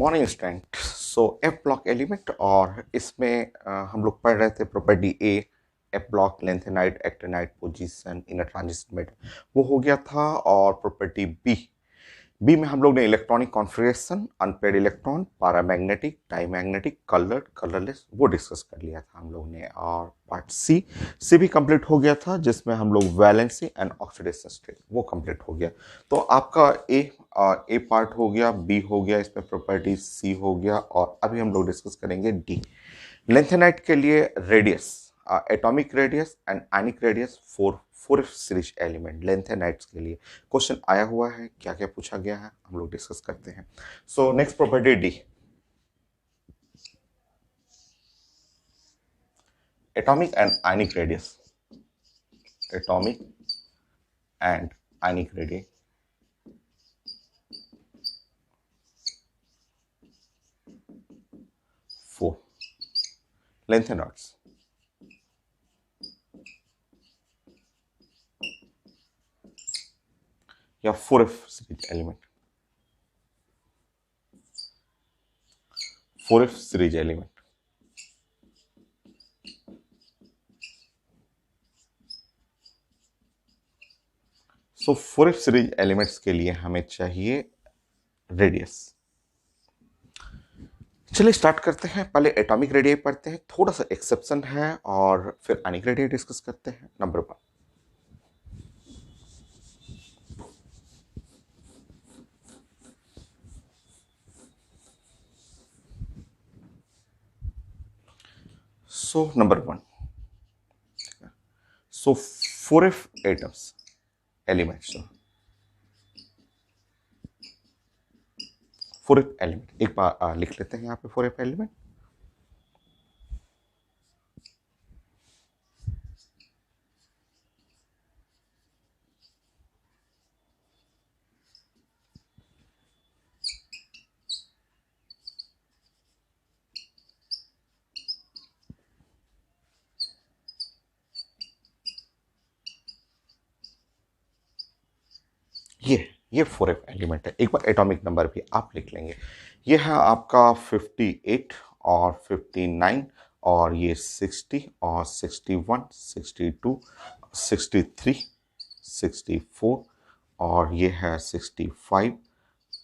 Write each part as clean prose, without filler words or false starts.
Morning student. F block element और इसमें हम लोग पढ़ रहे थे property a, F block lanthanide, actinide, position, inner transition met, वो हो गया था। और प्रॉपर्टी बी में हम लोग ने electronic configuration, unpaired electron, paramagnetic, diamagnetic, coloured, colourless, वो डिस्कस कर लिया था हम लोग ने। और पार्ट सी भी कंप्लीट हो गया था, जिसमें हम लोग वैलेंसी एंड ऑक्सीडेशन स्टेट वो कंप्लीट हो गया। तो आपका ए पार्ट हो गया, बी हो गया, इसमें प्रॉपर्टी सी हो गया। और अभी हम लोग डिस्कस करेंगे डी। लेंथेनाइट के लिए radius, atomic radius and ionic radius, four series element lanthanides के लिए क्वेश्चन आया हुआ है। क्या क्या पूछा गया है हम लोग डिस्कस करते हैं। So next property D, atomic and ionic radius, atomic and ionic radius, for lanthanides, या 4f series element, 4f series element. So 4f series elements के लिए हमें चाहिए रेडियस। चलिए स्टार्ट करते हैं। पहले एटॉमिक रेडियस पढ़ते हैं, थोड़ा सा एक्सेप्शन है, और फिर आयनिक रेडियस डिस्कस करते हैं। Number 1, number 1, 4f atoms elements, 4f element एक बार लिख लेते हैं यहाँ पे 4f एलिमेंट। ये 4f एलिमेंट है। एक बार एटॉमिक नंबर भी आप लिख लेंगे। ये है आपका 58 और 59, और ये 60 और 61, 62, 63, 64, और ये है 65,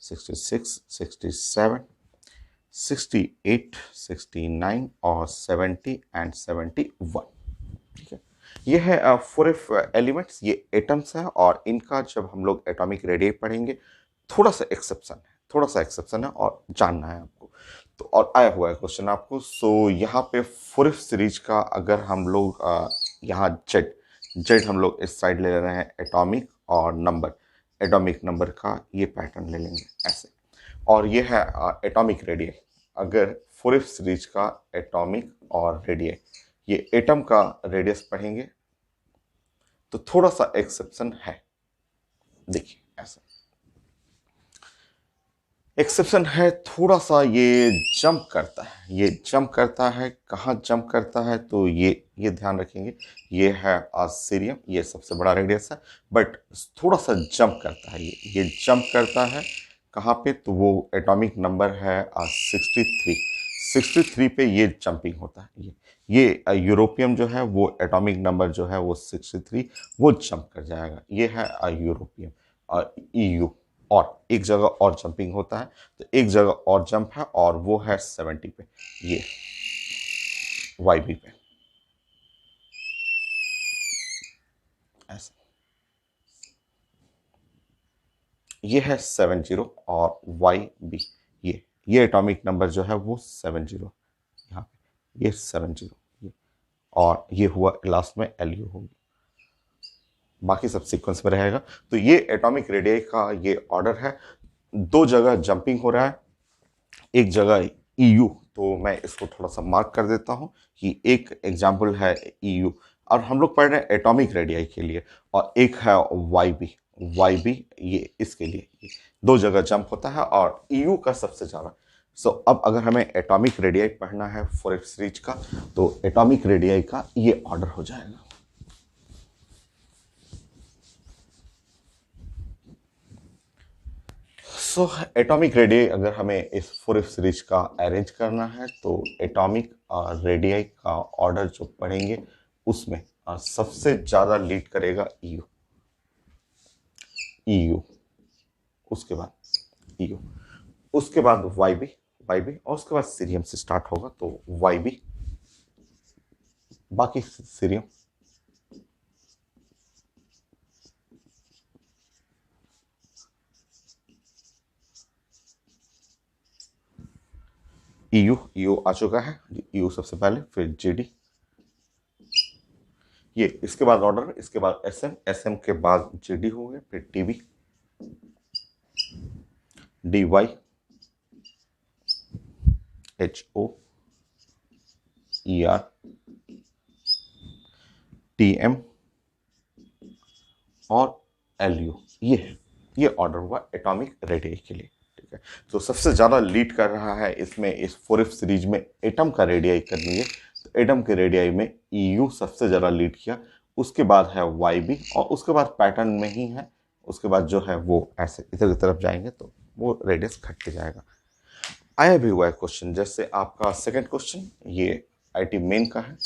66, 67, 68, 69 और 70 एंड 71। ठीक है, ये है 4f एलिमेंट्स, ये एटम्स हैं। और इनका जब हम लोग एटॉमिक रेडियस पढ़ेंगे, थोड़ा सा एक्सेप्शन है और जानना है आपको। तो और आया हुआ है क्वेश्चन आपको। सो यहाँ पे 4f सीरीज का अगर हम लोग यहाँ जेड हम लोग इस साइड ले रहे हैं, एटॉमिक और नंबर, एटॉमिक नंबर का ये पैटर्न ले लेंगे ऐसे। और ये है एटॉमिक रेडियस। अगर 4f सीरीज का एटॉमिक और रेडियस, ये एटम का रेडियस पढ़ेंगे तो थोड़ा सा एक्सेप्शन है। देखिए ऐसा एक्सेप्शन है, थोड़ा सा ये जंप करता है। कहाँ जंप करता है तो ये ध्यान रखेंगे। ये है सीरियम, ये सबसे बड़ा रेडियस है, बट थोड़ा सा जंप करता है। ये जंप करता है कहाँ पे, तो वो एटॉमिक नंबर है 63। 63 पे ये जंपिंग होता है। ये यूरोपियम जो है वो एटॉमिक नंबर जो है वो 63, वो जंप कर जाएगा। ये है यूरोपियम और EU। और एक जगह और जंपिंग होता है, तो एक जगह और जंप है, और वो है 70 पे, ये YB पे ऐसा। ये है 70 और YB, ये एटॉमिक नंबर जो है वो 70 यहाँ पे, ये 70 ये, और ये हुआ लास्ट में LU होगी। बाकी सब सीक्वेंस में रहेगा। तो ये एटॉमिक रेडियस का ये ऑर्डर है। दो जगह जंपिंग हो रहा है, एक जगह EU, तो मैं इसको थोड़ा सा मार्क कर देता हूँ कि एक एग्जाम्पल है EU। और हम लोग पढ़ रहे हैं एटॉमिक रेडियस के लिए, और एक है YB, ये इसके लिए दो जगह जंप होता है, और EU का सबसे ज़्यादा। सो अब अगर हमें एटॉमिक रेडियस पढ़ना है 4f सीरीज का, तो एटॉमिक रेडियस का ये ऑर्डर हो जाएगा। सो एटॉमिक रेडियाई अगर हमें इस फुरिफ सीरीज का अरेंज करना है तो एटॉमिक रेडियाई का ऑर्डर जो पढ़ेंगे उसमें सबसे ज़्यादा लीड करेगा ईयू, ईयू, उसके बाद ईयू, उसके बाद वाईबी, वाईबी, और उसके बाद सीरियम से स्टार्ट होगा तो वाईबी, बाकी सीरियम, ईयू, ईयू आ चुका है, ईयू सबसे पहले, फिर जेडी, ये इसके बाद ऑर्डर, इसके बाद एसएम, एसएम के बाद जेडी हो गया, फिर TB, DY, HO, ER, TM और एलयू। ये ऑर्डर हुआ एटॉमिक रेडियाई के लिए। ठीक है, तो सबसे ज्यादा लीड कर रहा है इसमें, इस फुरिफ सीरीज में एटम का रेडियाई करनी है तो एटम के रेडियाई में ईयू सबसे ज्यादा लीड किया, उसके बाद है वाईबी, और उसके बाद पैटर्न में ही है, उसके बाद जो है वो ऐसे इधर की तरफ जाएंगे तो वो रेडियस घटते जाएगा। आया भी हुआ है क्वेश्चन, जैसे आपका सेकंड क्वेश्चन ये आईटी मेन का है।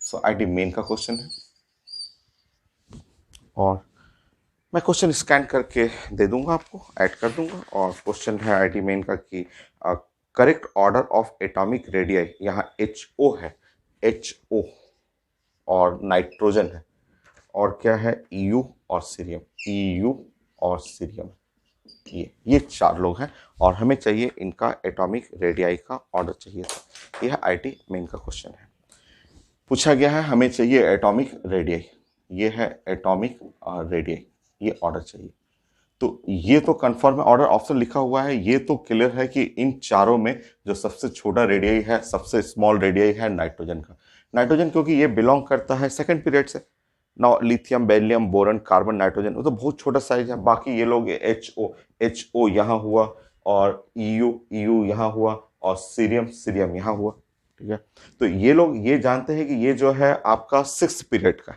सो आईटी मेन का क्वेश्चन है और मैं क्वेश्चन स्कैन करके दे दूंगा आपको, ऐड कर दूंगा। और क्वेश्चन है आईटी मेन का कि correct order of atomic radii, यहाँ HO है, HO और नाइट्रोजन है, और क्या है EU और सीरियम, EU और सीरियम, ये चार लोग हैं और हमें चाहिए इनका एटॉमिक रेडियाई का ऑर्डर चाहिए था। यह आईटी मेन का क्वेश्चन है, पूछा गया है हमें चाहिए एटॉमिक रेडियाई, ये है एटॉमिक रेडियाई, ये ऑर्डर चाहिए। तो ये तो कंफर्म है, ऑर्डर ऑप्शन लिखा हुआ है, ये तो क्लियर है कि इन चारों में जो सबसे छोटा रेडियाई है, सबसे स्मॉल रेडियाई है नाइट्रोजन का। नाइट्रोजन क्योंकि ये बिलोंग करता है सेकंड पीरियड से। ना lithium, beryllium, boron, carbon, nitrogen वो तो बहुत छोटा साइज है। बाकी ये लोग HO यहाँ हुआ, और EU यहाँ हुआ, और सीरियम यहाँ हुआ। ठीक है, तो ये लोग ये जानते हैं कि ये जो है आपका सिक्स पीरियड का,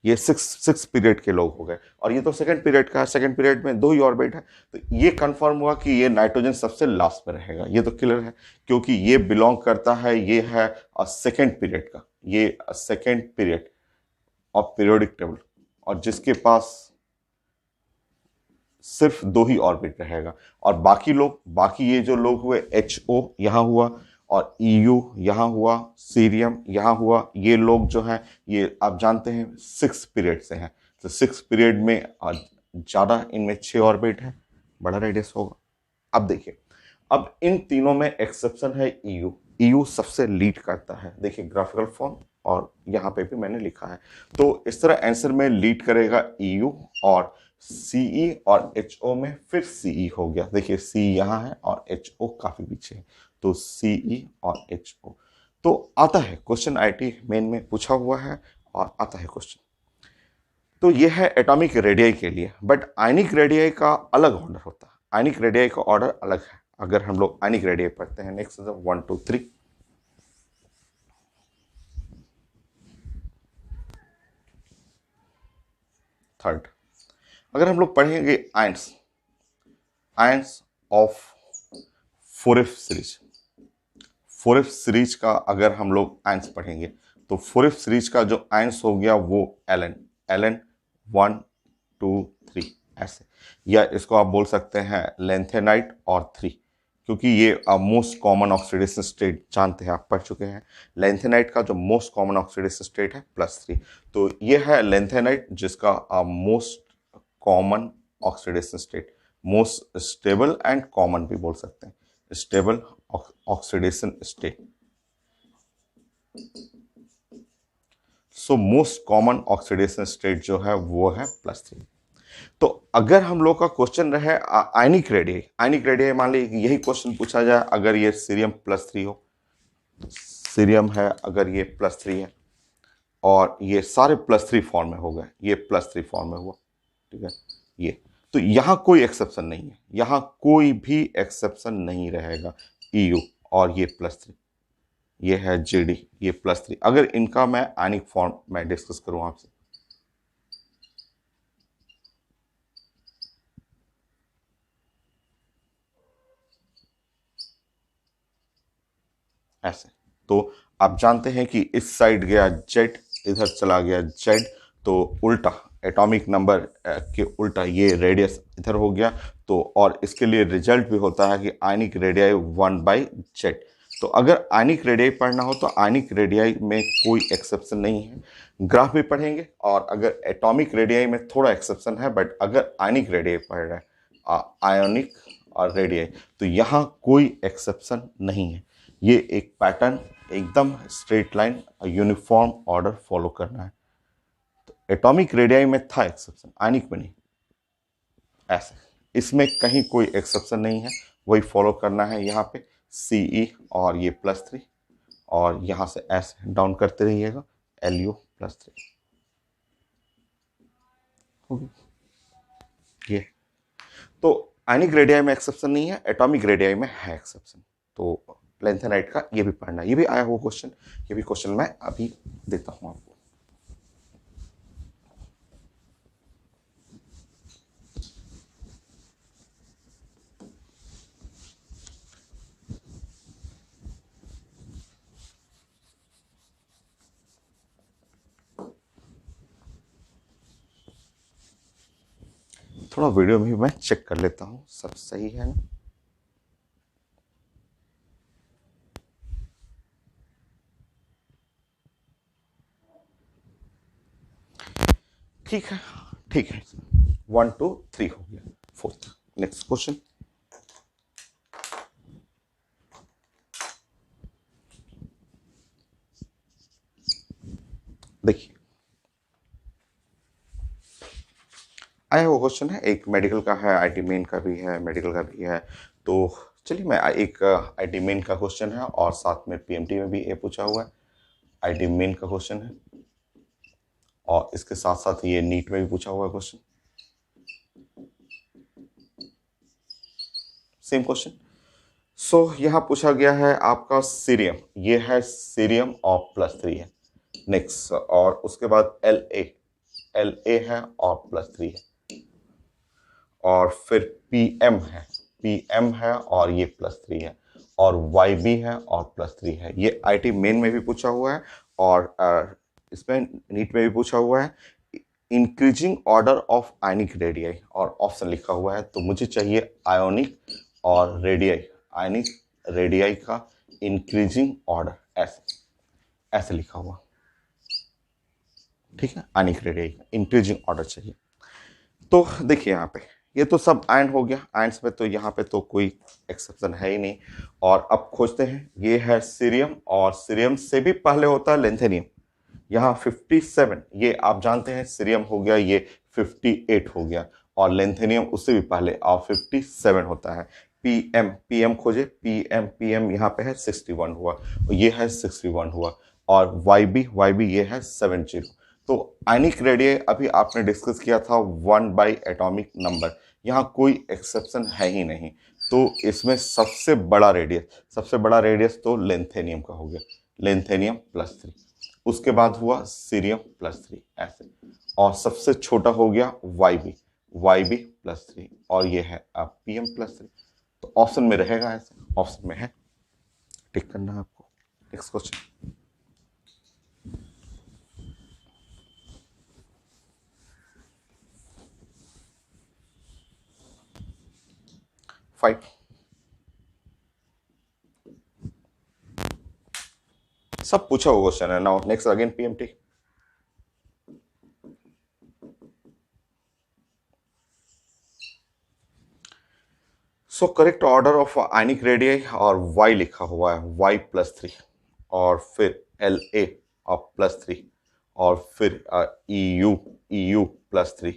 ये सिक्स पीरियड के लोग हो गए, और ये तो सेकंड पीरियड का है, सेकंड पीरियड में 2 ही ऑर्बिट है। तो ये कंफर्म हुआ कि ये नाइट्रोजन सबसे लास्ट में रहेगा, ये तो क्लियर है क्योंकि ये बिलोंग करता है, ये है सेकंड पीरियड का, ये second period of periodic table, और जिसके पास सिर्फ 2 ही ऑर्बिट रहेगा। और बाकी ये जो लोग हुए, HO यहाँ हुआ, और EU यहाँ हुआ, सीरियम यहाँ हुआ, ये लोग जो हैं ये आप जानते हैं 6 पीरियड से हैं। तो 6 पीरियड में ज़्यादा, इनमें 6 ऑर्बिट है, बड़ा रेडियस होगा। अब देखिए, अब इन तीनों में एक्सेप्शन है EU, EU सबसे लीड करता है, देखिए ग्राफिकल फॉर्म, और यहाँ पे भी मैंने लिखा है। तो इस तरह आंसर में लीड करेगा EU, और CE और HO में फिर CE हो गया, देखिए C यहाँ है और HO काफी पीछे है, तो CE और HO। तो आता है क्वेश्चन, आईटी मेन में पूछा हुआ है और आता है क्वेश्चन। तो ये है एटॉमिक रेडियाई के लिए, बट आयनिक रेडियाई का अलग ऑर्डर होता है, आयनिक रेडियाई का ऑर्डर अलग है। अगर हम लोग आयनिक रेडियाई पढ़ते हैं, नेक्स्ट 1 2 3, थर्ड, अगर हम लोग पढ़ेंगे ions, ions of four f series, four f series का अगर हम लोग आयंस पढ़ेंगे तो फुरिफ सीरीज का जो आयंस हो गया वो Ln 1 2 3 ऐसे, या इसको आप बोल सकते हैं लेंथेनाइट और 3, क्योंकि ये मोस्ट कॉमन ऑक्सीडेशन स्टेट जानते हैं, आप पढ़ चुके हैं। लेंथेनाइट का जो मोस्ट कॉमन ऑक्सीडेशन स्टेट है +3, तो ये है लेंथेनाइट जिसका most common oxidation state, most stable and common भी बोल सकते हैं, stable oxidation state. So most common oxidation state जो है वो है +3। तो अगर हम लोग का क्वेश्चन रहे आयनिक रेडियाई, आयनिक रेडियाई मान लीजिए यही क्वेश्चन पूछा जाए, अगर ये सीरियम +3 हो, सीरियम है अगर ये +3 है, और ये सारे +3 फॉर्म में हो गए, ये +3 फॉर्म में हुआ, ठीक है, ये तो यहाँ कोई एक्सेप्शन नहीं है, यहाँ कोई भी एक्सेप्शन नहीं रहेगा। EU और ये +3, ये है JD, ये +3। अगर इनका मैं आयनिक फॉर्म मैं डिस्कस करूँ आपसे, ऐसे। तो आप जानते हैं कि इस साइड गया जेड, इधर चला गया जेड, तो उल्टा एटॉमिक नंबर के उल्टा ये रेडियस इधर हो गया। तो और इसके लिए रिजल्ट भी होता है कि आयनिक रेडियाई 1/z। तो अगर आयनिक रेडियाई पढ़ना हो तो आयनिक रेडियाई में कोई एक्सेप्शन नहीं है, ग्राफ भी पढ़ेंगे। और अगर एटॉमिक रेडियाई में थोड़ा एक्सेप्शन है, बट अगर आयनिक रेडियाई पढ़ रहे हैं, आयोनिक और रेडियाई, तो यहाँ कोई एक्सेप्शन नहीं है। ये एक पैटर्न, एकदम straight line, uniform order follow करना है। तो एटॉमिक रेडियाई में था एक्सेप्शन, आयनिक में नहीं। ऐसे इसमें कहीं कोई एक्सेप्शन नहीं है, वही फॉलो करना है। यहाँ पे Ce और ये +3, और यहाँ से ऐसे डाउन करते रहिएगा, Lu +3 होगी ये। तो आयनिक रेडियाई में एक्सेप्शन नहीं है, एटॉमिक रेडियाई में है एक्सेप्शन। तो लेंथेनाइट का ये भी पढ़ना, ये भी आया हुआ क्वेश्चन, ये भी क्वेश्चन मैं अभी देता हूं आपको। थोड़ा वीडियो में मैं चेक कर लेता हूं सब सही है ना। ठीक है, ठीक है। 1 2 3 हो गया, फोर्थ। नेक्स्ट क्वेश्चन देखिए, आया हुआ क्वेश्चन है, एक मेडिकल का है, आईटी मेन का भी है, मेडिकल का भी है। तो चलिए, मैं एक आईटी मेन का क्वेश्चन है और साथ में पीएमटी में भी ये पूछा हुआ है। आईटी मेन का क्वेश्चन है और इसके साथ साथ ये नीट में भी पूछा हुआ है क्वेश्चन, सेम क्वेश्चन। सो यहाँ पूछा गया है आपका सीरियम, ये है सीरियम और +3 है। नेक्स्ट, और उसके बाद एल ए है और +3 है। और फिर पी एम है और ये +3 है। और वाई बी है और +3 है। ये आईटी मेन में भी पूछा हुआ है और इसमें नीट में भी पूछा हुआ है। Increasing order of ionic radii और ऑप्शन लिखा हुआ है, तो मुझे चाहिए आयोनिक और रेडियाई, आयनिक रेडियाई का इंक्रीजिंग ऑर्डर, ऐसे ऐसे लिखा हुआ। ठीक है, आयनिक रेडियाई का इंक्रीजिंग ऑर्डर चाहिए। तो देखिए यहाँ पे ये तो सब आयन हो गया, आयन्स में तो यहाँ पे तो कोई एक्सेप्शन है ही नहीं। और अब खोजते हैं, ये है सीरियम और सीरियम से भी पहले होता है लेंथेनियम। यहाँ 57, ये आप जानते हैं, सीरियम हो गया, ये 58 हो गया, और लेंथेनियम उससे भी पहले और 57 होता है। पीएम खोजे, पीएम यहाँ पे है 61 हुआ, और ये है 61 हुआ। और वाई बी ये है 70। तो आयनिक रेडियाई अभी आपने डिस्कस किया था 1 एटॉमिक नंबर, यहाँ कोई एक्सेप्शन है ही नहीं। तो इसमें सबसे बड़ा रेडियस तो लेंथेनियम का हो गया, लेंथेनियम +3। उसके बाद हुआ सीरियम +3, ऐसे। और सबसे छोटा हो गया वाई बी +3, और ये है अब पीएम +3। तो ऑप्शन में रहेगा, ऐसे ऑप्शन में है, टिक करना है आपको। Next question 5। सब पूछा हुआ क्वेश्चन है। Now next again PMT. So correct order of ionic radii, और वाई लिखा हुआ है, y +3, और फिर La और +3, और फिर EU +3,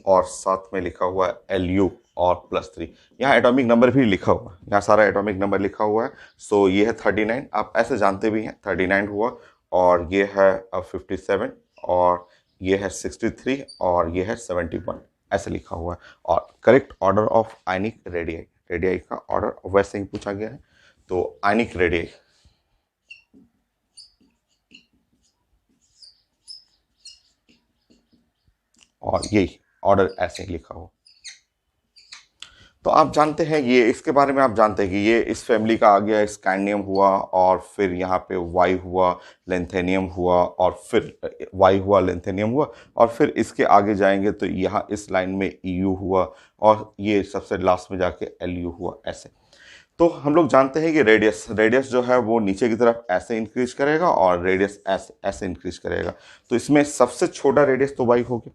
और साथ में लिखा हुआ है Lu और +3। यहाँ एटॉमिक नंबर भी लिखा हुआ है, यहाँ सारा एटॉमिक नंबर लिखा हुआ है। सो ये है 39, आप ऐसे जानते भी हैं, 39 हुआ। और ये है 57, और ये है 63, और ये है 71, ऐसे लिखा हुआ है। और correct order of ionic radii, radii का ऑर्डर वैसे ही पूछा गया है। तो आयनिक रेडियाई, और यही ऑर्डर ऐसे ही लिखा हो। तो आप जानते हैं ये इसके बारे में, आप जानते हैं कि ये इस फैमिली का आ गया, स्कैंडियम हुआ और फिर यहाँ पे वाई हुआ, लेंथेनियम हुआ और फिर वाई हुआ, लेंथेनियम हुआ और फिर इसके आगे जाएंगे तो यहाँ इस लाइन में ईयू हुआ और ये सबसे लास्ट में जाके एलयू हुआ, ऐसे। तो हम लोग जानते हैं कि रेडियस रेडियस जो है वो नीचे की तरफ ऐसे इंक्रीज करेगा और रेडियस ऐसे ऐसे इंक्रीज करेगा। तो इसमें सबसे छोटा रेडियस तो वाई हो गया,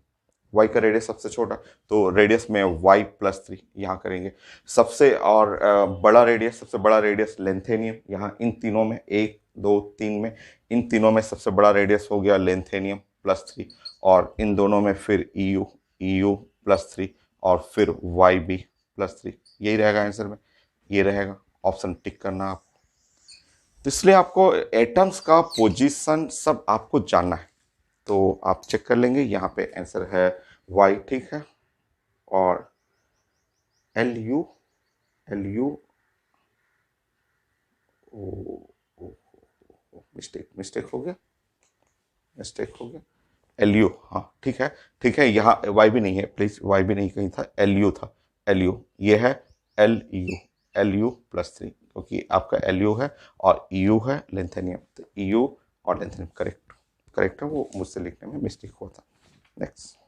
वाई का रेडियस सबसे छोटा, तो रेडियस में वाई प्लस 3 यहाँ करेंगे। सबसे और बड़ा रेडियस, सबसे बड़ा रेडियस लेंथेनियम, यहाँ इन तीनों में 1 2 3 में, इन तीनों में सबसे बड़ा रेडियस हो गया लेंथेनियम प्लस 3 और इन दोनों में फिर ईयू ईयू प्लस 3 और फिर वाई बी प्लस 3। यही रहेगा आंसर में, ये रहेगा ऑप्शन टिक करना आप। तो इसलिए आपको एटम्स का पोजीशन सब आपको जानना है, तो आप चेक कर लेंगे। यहाँ पे आंसर है वाई, ठीक है, और L U L U mistake mistake हो गया, मिस्टेक हो गया, एल यू, हाँ ठीक है, ठीक है, यहाँ वाई भी नहीं है, प्लीज वाई भी नहीं कहीं था, एल यू था, एल यू ये है, एल यू प्लस 3, क्योंकि आपका एल यू है और यू है लेंथेनियम, तो यू और लेंथेनियम करेक्ट, करेक्ट है, वो मुझसे लिखने में मिस्टेक हुआ था। Next,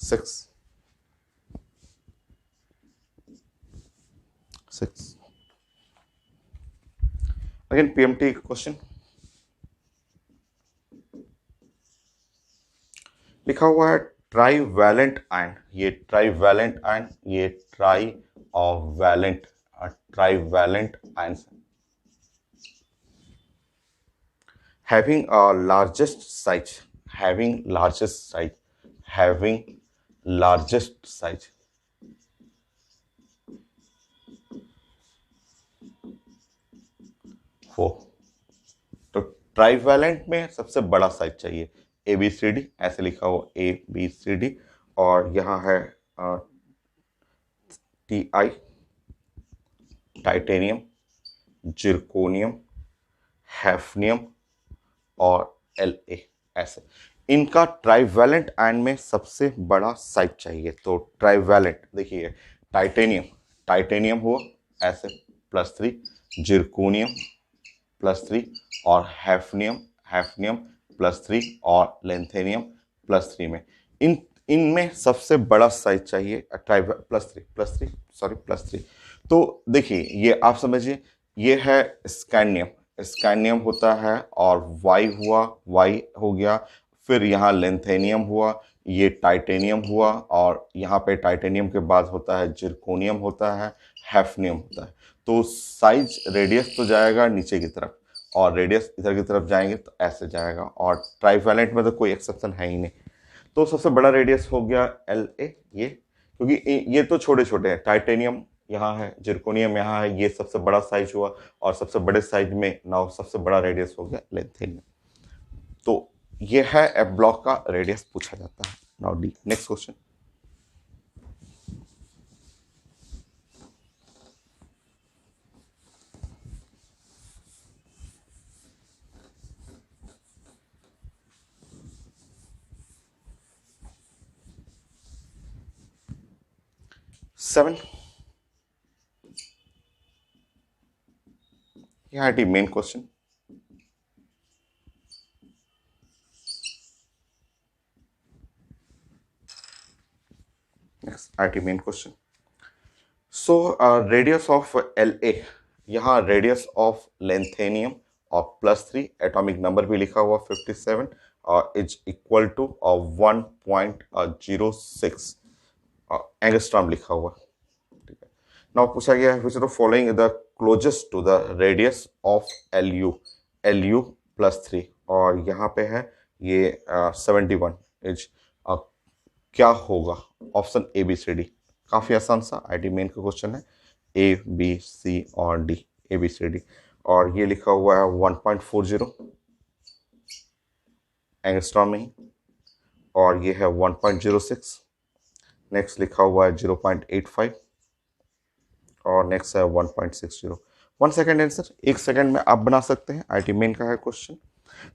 six six again PMT question लिखा हुआ है ट्राई वैलेंट आयन, ये ट्राई वैलेंट आयन, ये ट्राई और valent, trivalent ion having a largest size, having largest size, having largest size, वो तो ट्राईवैलेंट में सबसे बड़ा साइज चाहिए, ए बी सी डी ऐसे लिखा हो, ए बी सी डी, और यहाँ है T I, titanium, zirconium, hafnium और एल ए, ऐसे इनका ट्राईवैलेंट आयन में सबसे बड़ा साइज चाहिए। तो ट्राईवैलेंट देखिए, टाइटेनियम, टाइटेनियम हुआ ऐसे प्लस 3, जिरकोनियम प्लस 3 और हैफनियम, हैफनियम प्लस 3 और लेंथेनियम प्लस 3 में इन इनमें सबसे बड़ा साइज चाहिए try plus three sorry plus 3। तो देखिए ये आप समझिए, ये है स्कैंडियम, स्कैंडियम होता है और वाई हुआ, वाई हो गया, फिर यहाँ लेंथेनियम हुआ, ये टाइटेनियम हुआ और यहाँ पे टाइटेनियम के बाद होता है जिरकोनियम होता है, हैफनियम होता है। तो साइज रेडियस तो जाएगा नीचे की तरफ और रेडियस इधर की तरफ जाएंगे तो ऐसे जाएगा, और ट्राईवैलेंट में तो कोई एक्सेप्शन है ही नहीं। तो सबसे बड़ा रेडियस हो गया एल ए, ये क्योंकि ये तो छोटे छोटे हैं, टाइटेनियम यहाँ है, जिरकोनियम यहाँ है, ये सबसे बड़ा साइज हुआ और सबसे बड़े साइज में नाउ सबसे बड़ा रेडियस हो गया लेंथेनियम। तो ये है एफ ब्लॉक का रेडियस पूछा जाता है। Now D, next question. Seven, यहाँ D main question. Next IIT main question. So radius of L A, यहाँ रेडियस ऑफ लेंथेनियम और प्लस 3, एटॉमिक नंबर भी लिखा हुआ 57 और इज इक्वल टू 1.06 एंगस्ट्रॉम लिखा हुआ, ठीक है। नाउ पूछा गया है which of the following the closest to the radius of L U plus 3, और यहाँ पे है ये 71 इज, क्या होगा, option A B C D. काफी आसान सा आईटी मेन का क्वेश्चन है, ए बी सी और D, A B C D, और ये लिखा हुआ है 1.40 एंगस्ट्रॉम में ही, और ये है 1.06, नेक्स्ट लिखा हुआ है 0.85 और नेक्स्ट है 1.60। 1 सेकेंड आंसर, 1 सेकेंड में आप बना सकते हैं। आईटी मेन का है क्वेश्चन।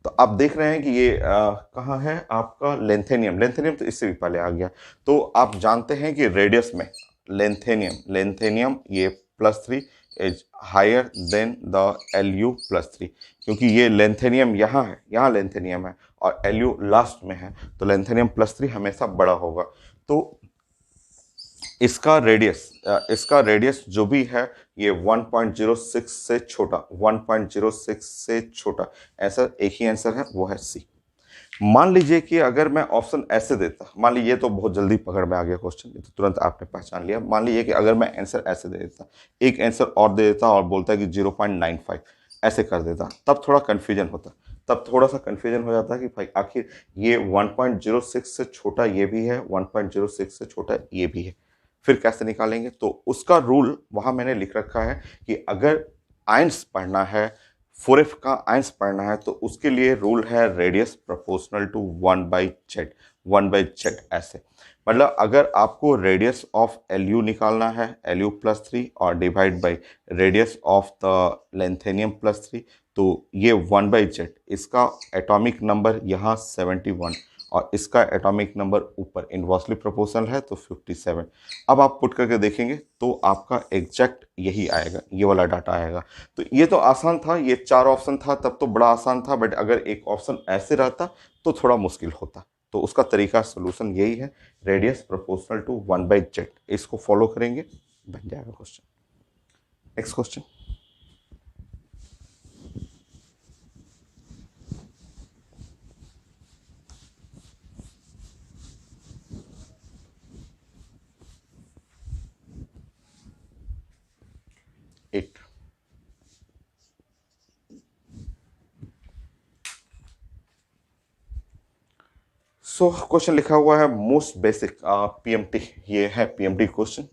तो आप देख रहे हैं कि ये कहाँ है आपका लेंथेनियम। लेंथेनियम तो इससे भी पहले आ गया। तो आप जानते हैं कि रेडियस में लेंथेनियम ये +3 is higher than the Lu+3, क्योंकि ये लेंथेनियम यहाँ है, यहाँ लेंथेनियम है और Lu लास्ट में है, तो लेंथेनियम +3 हमेशा बड़ा होगा। तो इसका रेडियस जो भी है ये 1.06 से छोटा, 1.06 से छोटा, ऐसा एक ही आंसर है, वो है सी। मान लीजिए कि अगर मैं ऑप्शन ऐसे देता, मान लीजिए, तो बहुत जल्दी पकड़ में आ गया क्वेश्चन, तो तुरंत आपने पहचान लिया। मान लीजिए कि अगर मैं आंसर ऐसे दे देता, एक आंसर और दे देता और बोलता कि 0.95 ऐसे कर देता, तब थोड़ा कन्फ्यूजन होता, तब थोड़ा सा कन्फ्यूजन हो जाता कि भाई आखिर ये 1.06 से छोटा ये भी है, 1.06 से छोटा ये भी है, फिर कैसे निकालेंगे? तो उसका रूल वहां मैंने लिख रखा है कि अगर आइंस पढ़ना है, 4f का आइंस पढ़ना है, तो उसके लिए रूल है radius proportional to 1/z, 1/z ऐसे। मतलब अगर आपको रेडियस ऑफ Lu निकालना है, Lu+3 और divide by radius of the lanthanum +3, तो ये 1/z, इसका एटॉमिक नंबर यहाँ 71 और इसका एटॉमिक नंबर ऊपर इनवर्सली प्रोपोर्शनल है, तो 57। अब आप पुट करके देखेंगे तो आपका एग्जैक्ट यही आएगा, ये वाला डाटा आएगा। तो ये तो आसान था, ये 4 ऑप्शन था तब तो बड़ा आसान था, बट अगर एक ऑप्शन ऐसे रहता तो थोड़ा मुश्किल होता। तो उसका तरीका, सोल्यूशन यही है, रेडियस प्रोपोर्शनल टू 1/z, इसको फॉलो करेंगे, बन जाएगा question. Next question. Eight. So question लिखा हुआ है मोस्ट बेसिक पीएमटी, ये है पीएमटी क्वेश्चन,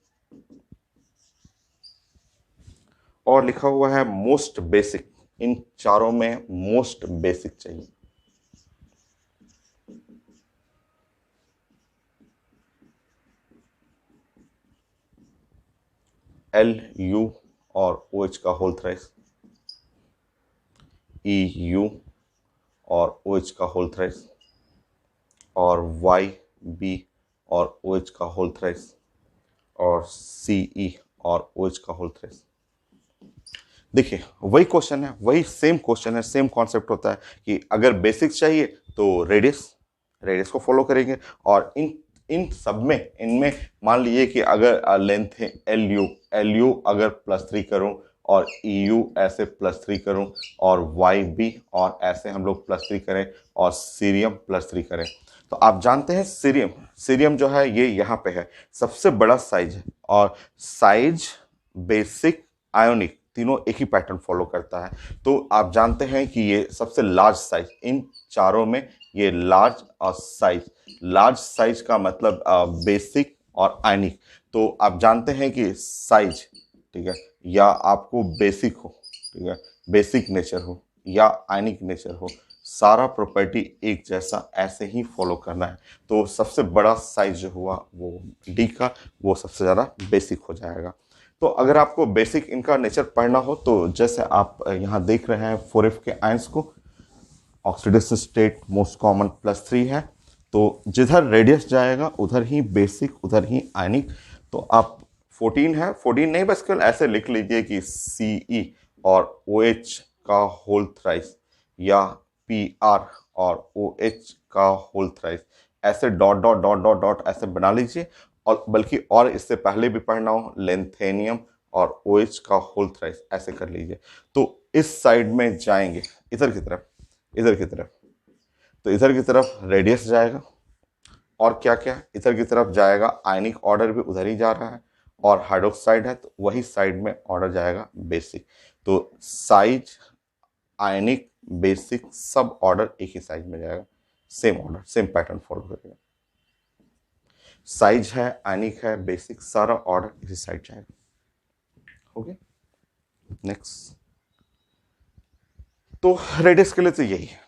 और लिखा हुआ है मोस्ट बेसिक, इन चारों में मोस्ट बेसिक चाहिए। Lu और OH का होल थ्राइस, Eu और OH का होल थ्राइस, और YB और OH का होल थ्राइस, और Ce और OH का होल थ्राइस। देखिए वही क्वेश्चन है, वही सेम क्वेश्चन है, सेम कॉन्सेप्ट होता है कि अगर बेसिक चाहिए तो रेडियस को फॉलो करेंगे, और इन सब में, इनमें मान लीजिए कि अगर लेंथ है Lu अगर +3 करूं और Eu ऐसे +3 करूं और YB और ऐसे हम लोग +3 करें और सीरियम +3 करें, तो आप जानते हैं सीरियम जो है ये यहाँ पे है, सबसे बड़ा साइज है, और साइज, बेसिक, आयोनिक तीनों एक ही पैटर्न फॉलो करता है। तो आप जानते हैं कि ये सबसे लार्ज साइज, इन चारों में ये लार्ज और लार्ज साइज का मतलब बेसिक और आयनिक। तो आप जानते हैं कि साइज, ठीक है, या आपको बेसिक हो, ठीक है, बेसिक नेचर हो या आयनिक नेचर हो, सारा प्रॉपर्टी एक जैसा ऐसे ही फॉलो करना है। तो सबसे बड़ा साइज जो हुआ वो डी का, वो सबसे ज़्यादा बेसिक हो जाएगा। तो अगर आपको बेसिक इनका नेचर पढ़ना हो तो जैसे आप यहाँ देख रहे हैं 4f के आयंस को, ऑक्सीडेशन स्टेट मोस्ट कॉमन +3 है, तो जिधर रेडियस जाएगा उधर ही बेसिक, उधर ही आयनिक। तो आप 14 है, 14 नहीं, बस केवल ऐसे लिख लीजिए कि Ce और OH का होल थ्राइस, या Pr और OH का होल थ्राइस, ऐसे dot dot dot dot dot ऐसे बना लीजिए। और बल्कि और इससे पहले भी पढ़ना हो, लेंथेनियम और OH का होल थ्राइस ऐसे कर लीजिए। तो इस साइड में जाएंगे, इधर की तरफ, इधर की तरफ, तो इधर की तरफ रेडियस जाएगा, और क्या क्या इधर की तरफ जाएगा, आयनिक ऑर्डर भी उधर ही जा रहा है, और हाइड्रोक्साइड है तो वही साइड में ऑर्डर जाएगा बेसिक। तो साइज, आयनिक, बेसिक सब ऑर्डर एक ही साइज में जाएगा, same order, same pattern follow करेगा। साइज है, आयनिक है, बेसिक, सारा ऑर्डर इसी साइड जाएगा। Okay, next. तो रेडियस के लिए तो यही है,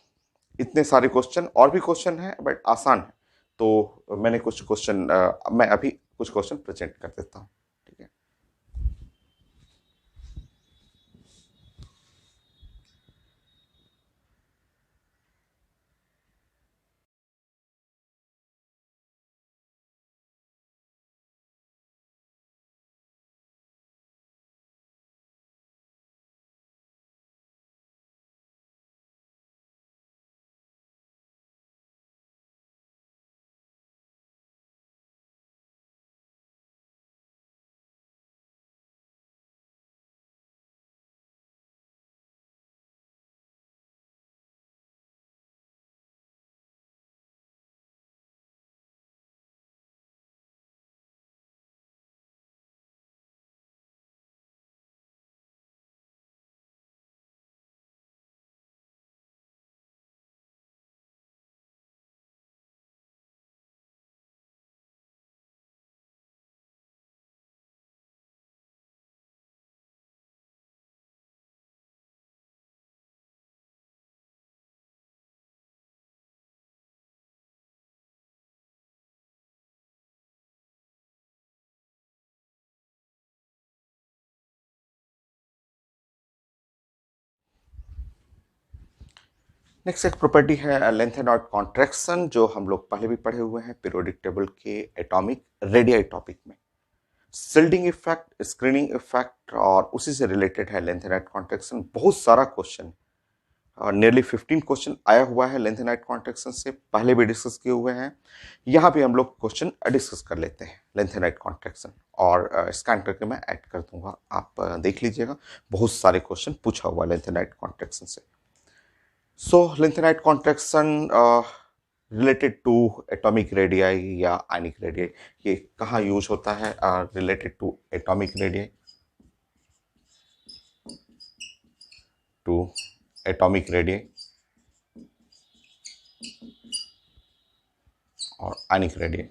इतने सारे क्वेश्चन, और भी क्वेश्चन है बट आसान है। तो मैंने कुछ क्वेश्चन मैं अभी कुछ क्वेश्चन प्रेजेंट कर देता हूँ, ठीक है। नेक्स्ट एक प्रॉपर्टी है लेंथ एंड आउट कॉन्ट्रैक्शन, जो हम लोग पहले भी पढ़े हुए हैं पीरियोडिक टेबल के एटॉमिक रेडियाई टॉपिक में। सिल्डिंग इफेक्ट, स्क्रीनिंग इफेक्ट और उसी से रिलेटेड है लेंथ एंड आउट कॉन्ट्रैक्शन। बहुत सारा क्वेश्चन, नियरली 15 क्वेश्चन आया हुआ है लेंथ एंड आउट कॉन्ट्रैक्शन से, पहले भी डिस्कस किए हुए हैं। यहाँ पे हम लोग क्वेश्चन डिस्कस कर लेते हैं लेंथ एंड आउट कॉन्ट्रैक्शन, और स्कैन करके मैं ऐड कर दूंगा, आप देख लीजिएगा। बहुत सारे क्वेश्चन पूछा हुआ लेंथ एंड आउट कॉन्ट्रैक्शन से। So lengthenite contraction related to atomic radii या ionic radii, ये कहाँ यूज होता है? Related to atomic radii, to atomic radii और ionic radii।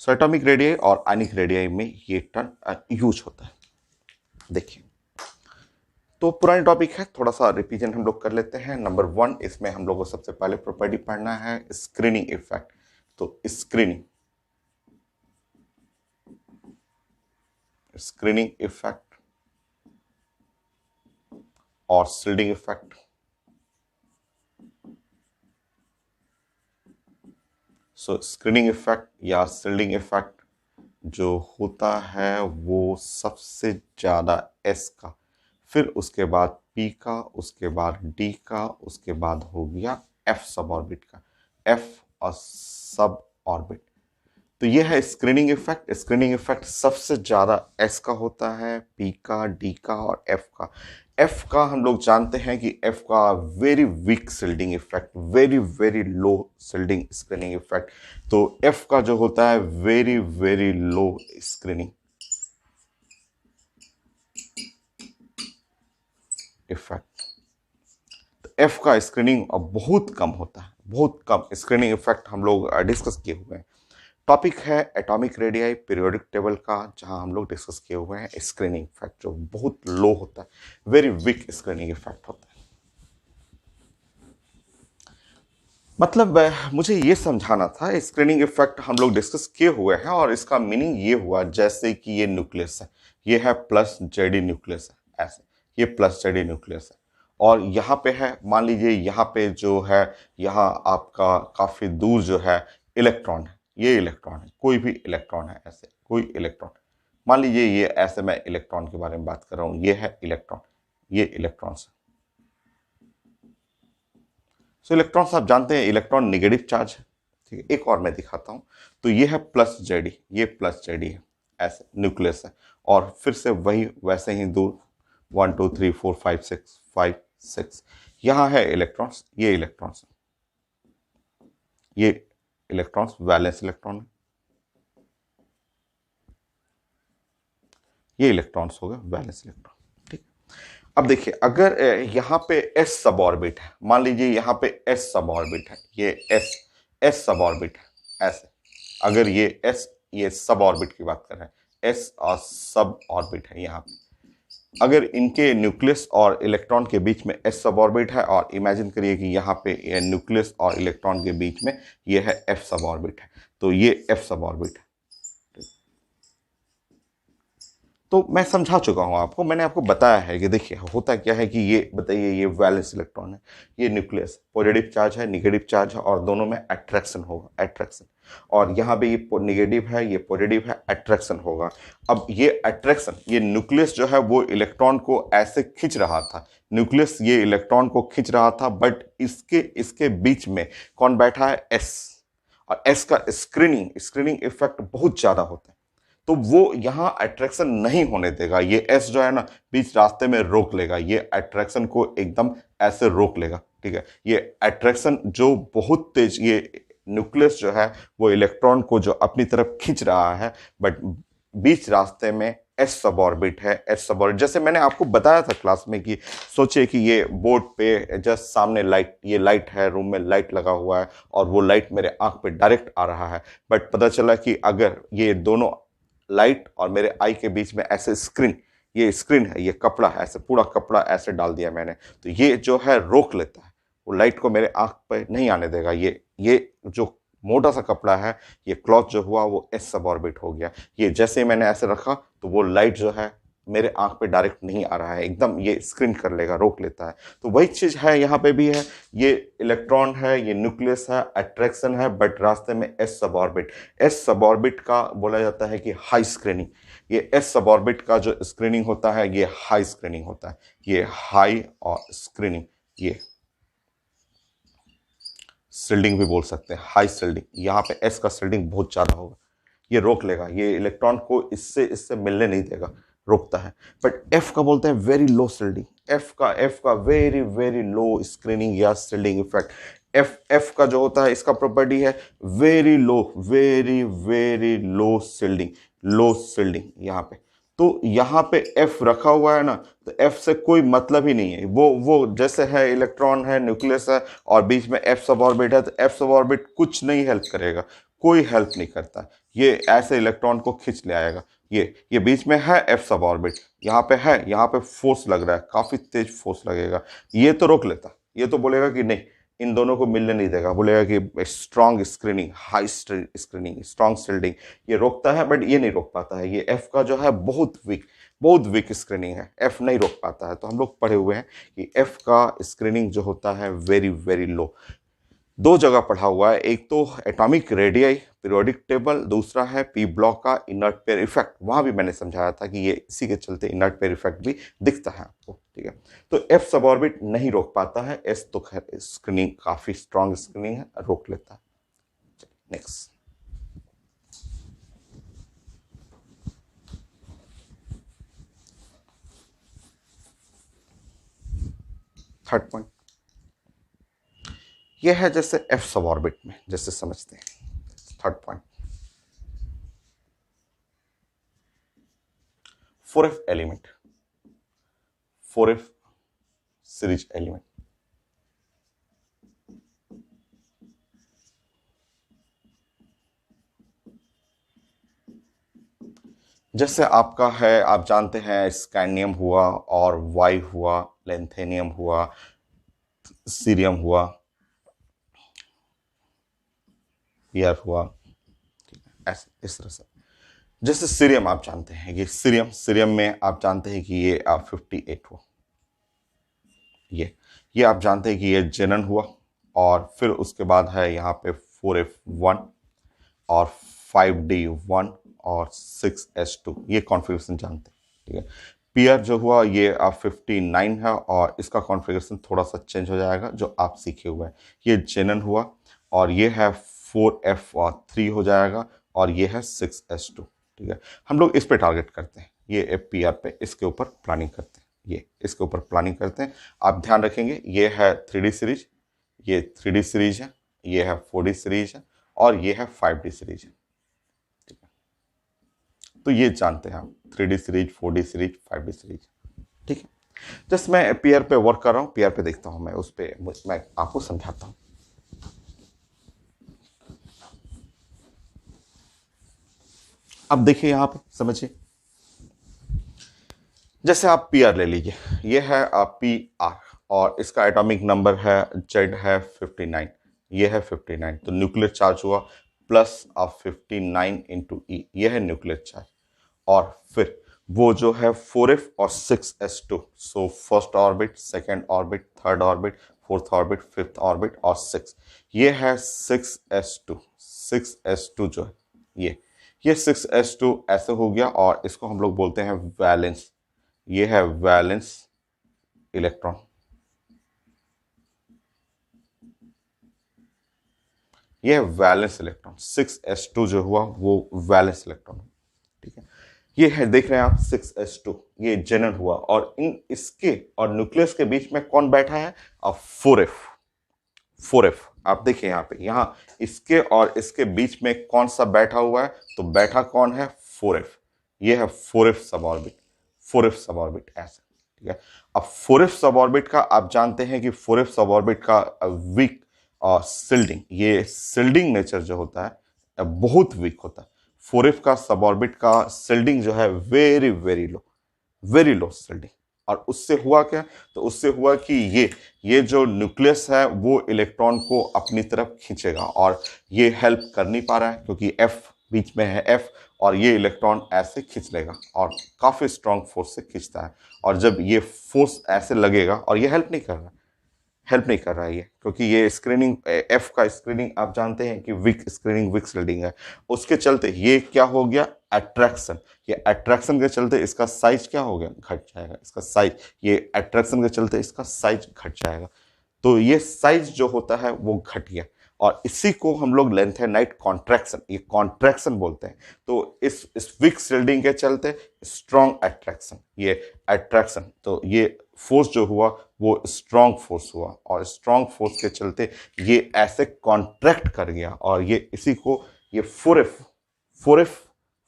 So atomic radii और ionic radii में ये टर्म यूज होता है। देखिए, तो पुरानी टॉपिक है, थोड़ा सा रिवीजन हम लोग कर लेते हैं। नंबर 1, इसमें हम लोग को सबसे पहले प्रॉपर्टी पढ़ना है स्क्रीनिंग इफेक्ट। तो स्क्रीनिंग इफेक्ट और सील्डिंग इफेक्ट। सो स्क्रीनिंग इफेक्ट या सील्डिंग इफेक्ट जो होता है वो सबसे ज्यादा एस का, फिर उसके बाद पी का, उसके बाद डी का, उसके बाद हो गया एफ सब ऑर्बिट का, एफ और सब ऑर्बिट। तो ये है स्क्रीनिंग इफेक्ट। स्क्रीनिंग इफेक्ट सबसे ज्यादा एस का होता है, पी का, डी का और एफ का। एफ का हम लोग जानते हैं कि एफ का very weak shielding effect, very very लो सिल्डिंग स्क्रीनिंग इफेक्ट। तो एफ का जो होता है very very low screening effect. तो एफ का स्क्रीनिंग बहुत कम होता है, बहुत कम स्क्रीनिंग इफेक्ट हम लोग डिस्कस किए हुए हैं। टॉपिक है एटॉमिक रेडियाई पीरियोडिक टेबल का, जहां हम लोग डिस्कस किए हुए हैं स्क्रीनिंग इफेक्ट जो बहुत लो होता है, वेरी वीक स्क्रीनिंग इफेक्ट होता है। मतलब मुझे ये समझाना था, स्क्रीनिंग इफेक्ट हम लोग डिस्कस किए हुए हैं और इसका मीनिंग ये हुआ जैसे कि ये न्यूक्लियस है, ये है प्लस जेडी न्यूक्लियस है, ऐसे ये प्लस जेडी न्यूक्लियस है, और यहाँ पे है, मान लीजिए यहाँ पे जो है, यहाँ आपका काफी दूर जो है इलेक्ट्रॉन है, ये इलेक्ट्रॉन है, कोई भी इलेक्ट्रॉन है, ऐसे कोई इलेक्ट्रॉन, मान लीजिए ये ऐसे, मैं इलेक्ट्रॉन के बारे में बात कर रहा हूँ, ये है इलेक्ट्रॉन, ये इलेक्ट्रॉन्स। सो इलेक्ट्रॉन्स आप जानते हैं इलेक्ट्रॉन नेगेटिव चार्ज है, ठीक है। एक और मैं दिखाता हूं, तो ये है प्लस जेडी, ये प्लस जेडी है, ऐसे न्यूक्लियस है, और फिर से वही वैसे ही दूर 1 2 3 4 5 6 यहां है इलेक्ट्रॉन्स, ये इलेक्ट्रॉन्स, ये इलेक्ट्रॉन्स वैलेंस इलेक्ट्रॉन है, ये इलेक्ट्रॉन्स हो गए वैलेंस इलेक्ट्रॉन। अब देखिए, अगर यहाँ पे एस सब ऑर्बिट है, मान लीजिए यहाँ पे एस सब ऑर्बिट है, ये एस सब ऑर्बिट है, ऐसे अगर ये सब ऑर्बिट की बात कर रहे हैं, एस और सब ऑर्बिट है यहाँ पे, अगर इनके न्यूक्लियस और इलेक्ट्रॉन के बीच में s सब ऑर्बिट है, और इमेजिन करिए कि यहाँ पे न्यूक्लियस और इलेक्ट्रॉन के बीच में ये है f सब ऑर्बिट है, तो ये f सब ऑर्बिट है। तो मैं समझा चुका हूं आपको, मैंने आपको बताया है कि देखिए होता क्या है कि ये बताइए, ये वैलेंस इलेक्ट्रॉन है, ये न्यूक्लियस, पॉजिटिव चार्ज है, निगेटिव चार्ज है, और दोनों में अट्रैक्शन होगा, अट्रैक्शन। और यहाँ पे ये निगेटिव है, ये पॉजिटिव है, अट्रैक्शन होगा। अब ये अट्रैक्शन, ये न्यूक्लियस जो है वो इलेक्ट्रॉन को ऐसे खींच रहा था, न्यूक्लियस ये इलेक्ट्रॉन को खींच रहा था, बट इसके इसके बीच में कौन बैठा है, एस। और एस का स्क्रीनिंग स्क्रीनिंग इफेक्ट बहुत ज्यादा होता है, तो वो यहां अट्रैक्शन नहीं होने देगा। ये एस जो है ना, बीच रास्ते में रोक लेगा, ये अट्रैक्शन को एकदम ऐसे रोक लेगा, ठीक है। ये अट्रैक्शन जो बहुत तेज, ये न्यूक्लियस जो है वो इलेक्ट्रॉन को जो अपनी तरफ खींच रहा है, बट बीच रास्ते में एस सब ऑर्बिट है, एस सब ऑर्बिट। जैसे मैंने आपको बताया था क्लास में कि सोचिए कि ये बोर्ड पे जस्ट सामने लाइट, ये लाइट है, रूम में लाइट लगा हुआ है, और वो लाइट मेरे आंख पे डायरेक्ट आ रहा है, बट पता चला कि अगर ये दोनों लाइट और मेरे आई के बीच में ऐसे स्क्रीन, ये स्क्रीन है, ये कपड़ा है, ऐसे पूरा कपड़ा ऐसे डाल दिया मैंने, तो ये जो है रोक लेता है, वो लाइट को मेरे आंख पे नहीं आने देगा। ये जो मोटा सा कपड़ा है, ये क्लॉथ जो हुआ वो एस सब ऑर्बिट हो गया। ये जैसे ही मैंने ऐसे रखा तो वो लाइट जो है मेरे आंख पे डायरेक्ट नहीं आ रहा है, एकदम ये स्क्रीन कर लेगा, रोक लेता है। तो वही चीज है यहाँ पे भी है, ये इलेक्ट्रॉन है, ये न्यूक्लियस है, अट्रैक्शन है, बट रास्ते में एस सब ऑर्बिट। एस सब ऑर्बिट का बोला जाता है कि हाई स्क्रीनिंग। ये एस सब ऑर्बिट का जो स्क्रीनिंग होता है, ये हाई स्क्रीनिंग होता है, ये हाई और स्क्रीनिंग, ये शिल्डिंग भी बोल सकते हैं, हाई शिल्डिंग। यहाँ पे एस का शिल्डिंग बहुत ज्यादा होगा, ये रोक लेगा, ये इलेक्ट्रॉन को इससे इससे मिलने नहीं देगा, रोकता है। बट एफ का बोलते हैं वेरी लो शिल्डिंग, एफ का वेरी वेरी लो स्क्रीनिंग या शिल्डिंग इफेक्ट। एफ का जो होता है, इसका प्रॉपर्टी है very low, very very low shielding, low shielding यहाँ पे। तो यहाँ पे एफ रखा हुआ है ना, तो एफ से कोई मतलब ही नहीं है, वो जैसे है इलेक्ट्रॉन है, न्यूक्लियस है, और बीच में एफ सब ऑर्बिट है, तो एफ सब ऑर्बिट कुछ नहीं हेल्प करेगा, कोई हेल्प नहीं करता, ये ऐसे इलेक्ट्रॉन को खींच ले आएगा। ये बीच में है एफ सब ऑर्बिट, यहाँ पे है, यहाँ पे फोर्स लग रहा है, काफी तेज फोर्स लगेगा, ये तो रोक लेता, ये तो बोलेगा कि नहीं, इन दोनों को मिलने नहीं देगा, बोलेगा कि strong screening, high screening, strong shielding, ये रोकता है, बट ये नहीं रोक पाता है। ये एफ का जो है बहुत वीक स्क्रीनिंग है, एफ नहीं रोक पाता है। तो हम लोग पढ़े हुए हैं कि एफ का स्क्रीनिंग जो होता है वेरी वेरी लो। दो जगह पढ़ा हुआ है, एक तो एटॉमिक रेडियाई पीरियोडिक टेबल, दूसरा है पी ब्लॉक का इनर्ट पेयर इफेक्ट। वहां भी मैंने समझाया था कि ये इसी के चलते इनर्ट पेयर इफेक्ट भी दिखता है आपको, ठीक है। तो एफ सब ऑर्बिट नहीं रोक पाता है, एस तो खैर स्क्रीनिंग काफी स्ट्रॉन्ग स्क्रीनिंग है, रोक लेता है। नेक्स्ट, थर्ड पॉइंट ये है, जैसे एफ सब ऑर्बिट में जैसे समझते हैं। Third point, 4f element, 4f series element. जैसे आपका है, आप जानते हैं स्कैंडियम हुआ, और वाई हुआ, लेंथेनियम हुआ, सीरियम हुआ, पीआर हुआ, ऐसे इस तरह से। जैसे सीरियम आप जानते हैं, ये सीरियम में आप जानते हैं कि ये 58 हुआ, ये आप जानते हैं कि ये जेनन हुआ, और फिर उसके बाद है यहाँ पे 4f1 और 5d1 और 6s2, ये कॉन्फ़िगरेशन जानते हैं, ठीक है। पीआर जो हुआ ये 59 है, और इसका कॉन्फ़िगरेशन थोड़ा सा चेंज हो जाएगा जो आप सीखे हुए हैं। ये जेनन हुआ, और ये है 4f3 हो जाएगा, और ये है 6s2, ठीक है। हम लोग इस पे टारगेट करते हैं, ये पीआर पे, इसके ऊपर प्लानिंग करते हैं, ये इसके ऊपर प्लानिंग करते हैं। आप ध्यान रखेंगे, ये है 3D सीरीज, ये 3D सीरीज है, ये है 4D सीरीज है, और ये है 5D सीरीज है, ठीक है। तो ये जानते हैं आप, 3D series, 4D series, 5D series, ठीक है। जस्ट मैं पीआर पे वर्क कर रहा हूँ, पीआर पे देखता हूँ, मैं उस पे मैं आपको समझाता हूँ। अब देखिए यहाँ पे समझिए, जैसे आप पी आर ले लीजिए, ये है पी आर और इसका एटॉमिक नंबर है जेड है 59, ये है 59, तो न्यूक्लियर चार्ज हुआ प्लस 59 इंटू ई, ये है न्यूक्लियर चार्ज। और फिर वो जो है 4f और 6s2, so first orbit, second orbit, third orbit, fourth orbit, fifth orbit और 6, ये है 6s2। 6s2 जो है ये 6s2 ऐसे हो गया और इसको हम लोग बोलते हैं वैलेंस, ये है वैलेंस इलेक्ट्रॉन, ये है वैलेंस इलेक्ट्रॉन। 6s2 जो हुआ वो वैलेंस इलेक्ट्रॉन, ठीक है। ये है, देख रहे हैं आप 6s2, ये जनरल हुआ और इन इसके और न्यूक्लियस के बीच में कौन बैठा है? 4f। 4f आप देखिए यहाँ पे, यहाँ इसके और इसके बीच में कौन सा बैठा हुआ है? तो बैठा कौन है? 4f। ये है 4f सब ऑर्बिट, 4f सब ऑर्बिट ऐसे, ठीक है। अब 4f सब ऑर्बिट का आप जानते हैं कि 4f सब ऑर्बिट का वीक और सिल्डिंग, ये सिल्डिंग नेचर जो होता है बहुत वीक होता है। 4f का सब ऑर्बिट का सिल्डिंग जो है very very low, very low shielding. और उससे हुआ क्या? तो उससे हुआ कि ये जो न्यूक्लियस है वो इलेक्ट्रॉन को अपनी तरफ खींचेगा और ये हेल्प कर नहीं पा रहा है क्योंकि एफ बीच में है, एफ, और ये इलेक्ट्रॉन ऐसे खींच लेगा और काफी स्ट्रांग फोर्स से खींचता है। और जब ये फोर्स ऐसे लगेगा, और ये हेल्प नहीं कर रहा, हेल्प नहीं कर रहा है ये, क्योंकि ये स्क्रीनिंग, एफ का स्क्रीनिंग आप जानते हैं कि वीक स्क्रीनिंग, वीक शील्डिंग है। उसके चलते ये क्या हो गया? अट्रैक्शन। ये अट्रैक्शन के चलते इसका साइज क्या हो गया? घट जाएगा इसका साइज। ये अट्रैक्शन के चलते इसका साइज घट जाएगा। तो ये साइज जो होता है वो घट गया और इसी को हम लोग लेंथेनाइट कॉन्ट्रैक्शन, ये कॉन्ट्रैक्शन बोलते हैं। तो इस वीक शील्डिंग के चलते स्ट्रॉन्ग अट्रैक्शन, ये अट्रैक्शन, तो ये फोर्स जो हुआ वो स्ट्रॉन्ग फोर्स हुआ और स्ट्रॉन्ग फोर्स के चलते ये ऐसे कॉन्ट्रैक्ट कर गया और ये इसी को ये 4f, 4f,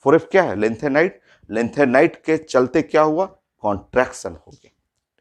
4f क्या है? लेंथेनाइट। लेंथेनाइट के चलते क्या हुआ? कॉन्ट्रैक्शन हो गया,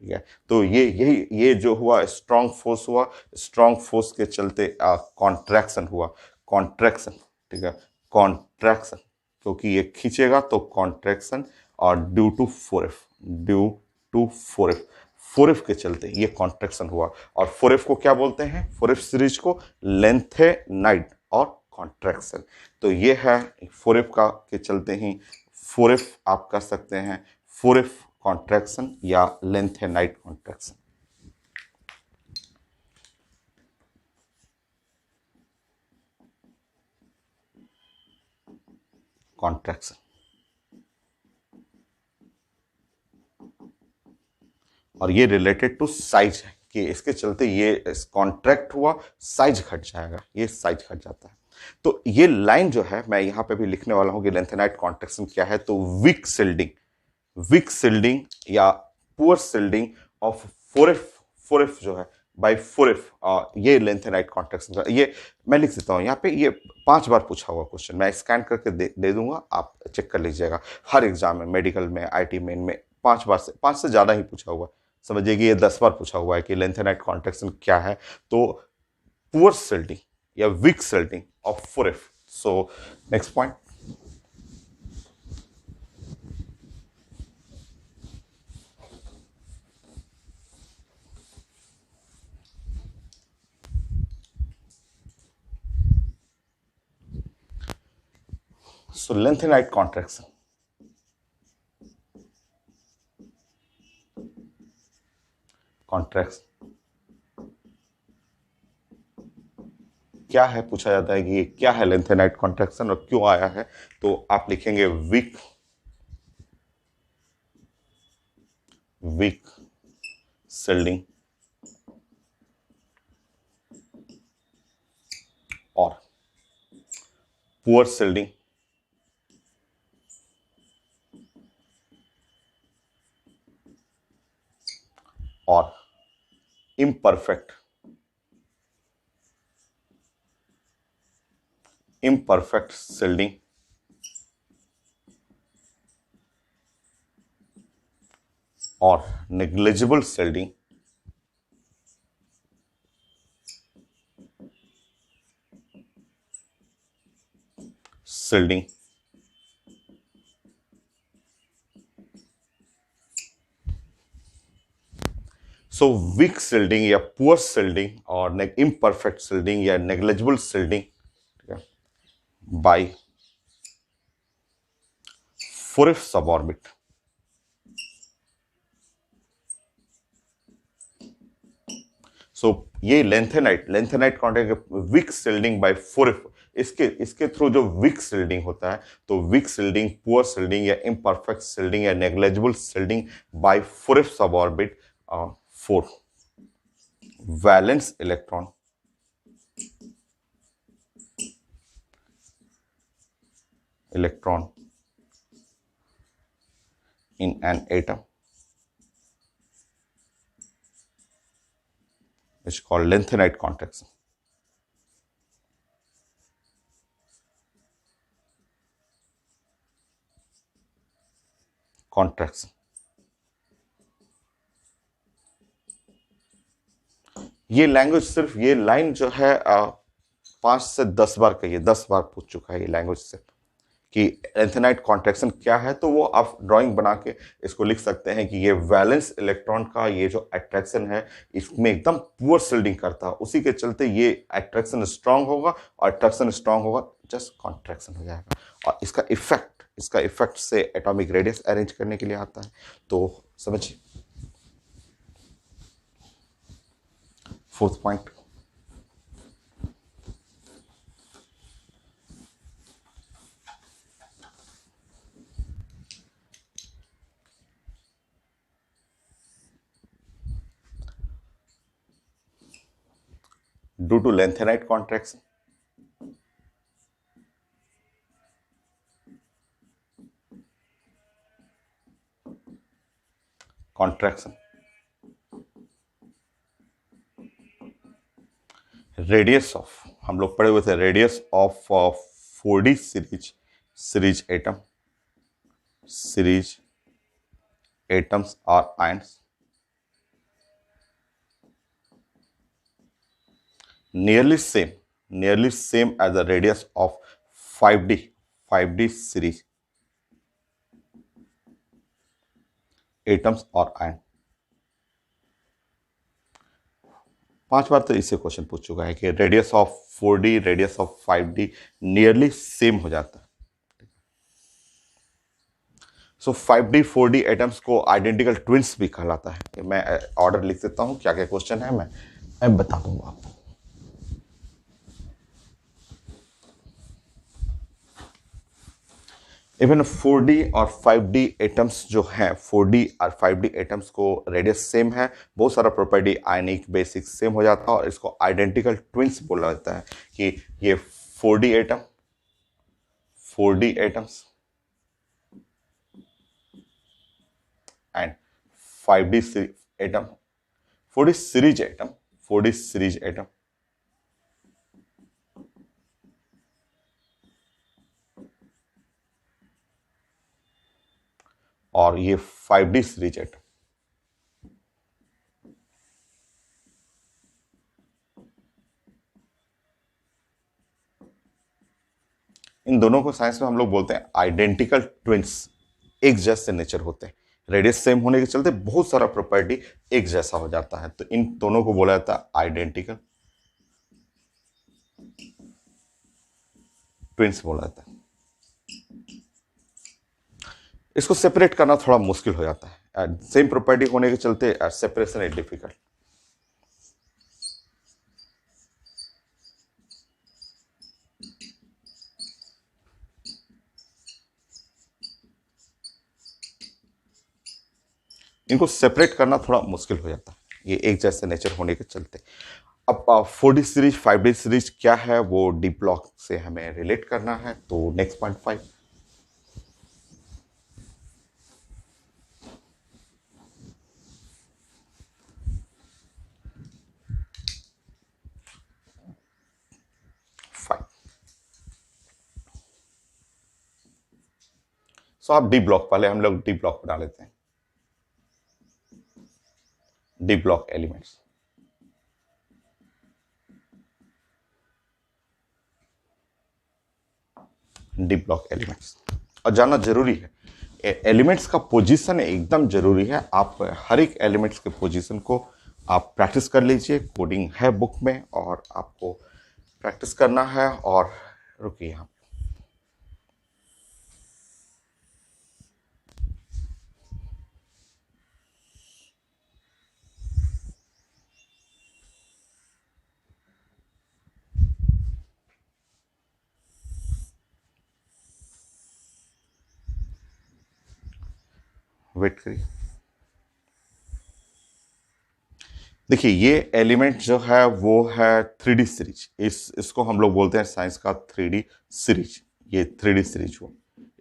ठीक है। तो ये जो हुआ स्ट्रॉन्ग फोर्स हुआ, स्ट्रॉन्ग फोर्स के चलते कॉन्ट्रैक्शन हुआ, कॉन्ट्रैक्शन, ठीक है, कॉन्ट्रैक्शन, क्योंकि ये खींचेगा तो कॉन्ट्रैक्शन। और due to 4f, due to 4f, 4f के चलते ये कॉन्ट्रैक्शन हुआ। और 4f को क्या बोलते हैं? 4f सीरीज को लेंथेनाइट और कॉन्ट्रैक्शन। तो ये है 4f का के चलते ही 4f आप कर सकते हैं 4f कॉन्ट्रैक्शन या लेंथेनाइट कॉन्ट्रैक्शन। कॉन्ट्रैक्शन, और ये रिलेटेड टू साइज है कि इसके चलते ये कॉन्ट्रैक्ट हुआ, साइज घट जाएगा, ये साइज घट जाता है। तो ये लाइन जो है मैं यहाँ पे भी लिखने वाला हूँ कि लेंथेनाइट कॉन्ट्रैक्शन क्या है। तो वीक सिल्डिंग, वीक सिल्डिंग या poor shielding of 4f, 4f जो है बाय 4f, ये लेंथेनाइट कॉन्ट्रैक्शन का, ये मैं लिख देता हूँ यहाँ पे। ये 5 बार पूछा हुआ क्वेश्चन, मैं स्कैन करके दे दूंगा, आप चेक कर लीजिएगा। हर एग्जाम में, मेडिकल में, आईटी मेन में 5 बार से 5 से ज़्यादा ही पूछा हुआ है। समझिए कि ये 10 बार पूछा हुआ है कि लेंथेनाइट कॉन्ट्रैक्शन क्या है। तो पुअर सिल्डिंग या weak shielding of 4f। So next point, so lanthanide contraction, contraction क्या है? पूछा जाता है कि ये क्या है लेंथेनाइट कॉन्ट्रैक्शन और क्यों आया है। तो आप लिखेंगे वीक, वीक सिल्डिंग और पुअर सिल्डिंग और इम्परफेक्ट, इम्परफेक्ट सिल्डिंग और negligible shielding, shielding so weak shielding या पुअर शिल्डिंग और इम्परफेक्ट शिल्डिंग या negligible shielding by four f suborbit. So ये lanthanide contact weak shielding by four f, इसके थ्रू जो weak shielding होता है, तो वीक शिल्डिंग, पुअर शिल्डिंग या इम्परफेक्ट शिल्डिंग या negligible shielding by four f suborbit. 4 valence electron in an atom is called lengthenite contraction. ये language सिर्फ ये लाइन जो है 5 से 10 बार कहिए, 10 बार पूछ चुका है ये लैंग्वेज से कि लेंथेनाइट कॉन्ट्रैक्शन क्या है। तो वो आप ड्राइंग बना के इसको लिख सकते हैं कि ये वैलेंस इलेक्ट्रॉन का ये जो अट्रैक्शन है, इसमें एकदम पुअर शिल्डिंग करता है, उसी के चलते ये अट्रैक्शन स्ट्रांग होगा, और अट्रैक्शन स्ट्रांग होगा जस्ट कॉन्ट्रैक्शन हो जाएगा। और इसका इफेक्ट से एटॉमिक रेडियस अरेंज करने के लिए आता है। तो समझिए 4th point, due to lengthenite contraction, radius of, हम लोग पढ़े हुए थे radius of 4D series atoms और ions nearly same as the radius of 5D series atoms और आयन। 5 बार तो इससे क्वेश्चन पूछ चुका है कि radius of 4D radius of 5D nearly same हो जाता है। सो 5D 4D एटम्स को आइडेंटिकल ट्विंस भी कहलाता है। मैं ऑर्डर लिख देता हूं, क्या क्या क्वेश्चन है मैं बता दूंगा आपको। इवन 4D और 5D एटम्स जो हैं, 4D और 5D एटम्स को रेडियस सेम है, बहुत सारा प्रॉपर्टी आयनिक बेसिक सेम हो जाता है, और इसको आइडेंटिकल ट्विंस बोला जाता है कि ये 4D atoms and 5D atom, 4D series atom और ये 5D सीरीज एटम। इन दोनों को साइंस में हम लोग बोलते हैं आइडेंटिकल ट्विंस, एक जैसे नेचर होते हैं। रेडियस सेम होने के चलते बहुत सारा प्रॉपर्टी एक जैसा हो जाता है, तो इन दोनों को बोला जाता है आइडेंटिकल ट्विंस बोला जाता है। इसको सेपरेट करना थोड़ा मुश्किल हो जाता है, सेम प्रॉपर्टी होने के चलते सेपरेशन इज डिफिकल्ट। इनको सेपरेट करना थोड़ा मुश्किल हो जाता है, ये एक जैसे नेचर होने के चलते। अब 4D सीरीज 5D सीरीज क्या है वो डी ब्लॉक से हमें रिलेट करना है। तो नेक्स्ट पॉइंट 5, सो आप डी ब्लॉक, पहले हम लोग डी ब्लॉक बना लेते हैं। डी ब्लॉक एलिमेंट्स, और जानना जरूरी है, एलिमेंट्स का पोजीशन एकदम जरूरी है। आप हर एक एलिमेंट्स के पोजीशन को आप प्रैक्टिस कर लीजिए, कोडिंग है बुक में और आपको प्रैक्टिस करना है। और रुकिए यहाँ वेट करिए। देखिए ये एलिमेंट जो है वो है 3D सीरीज। इसको हम लोग बोलते हैं साइंस का 3D सीरीज। ये 3D सीरीज हुआ,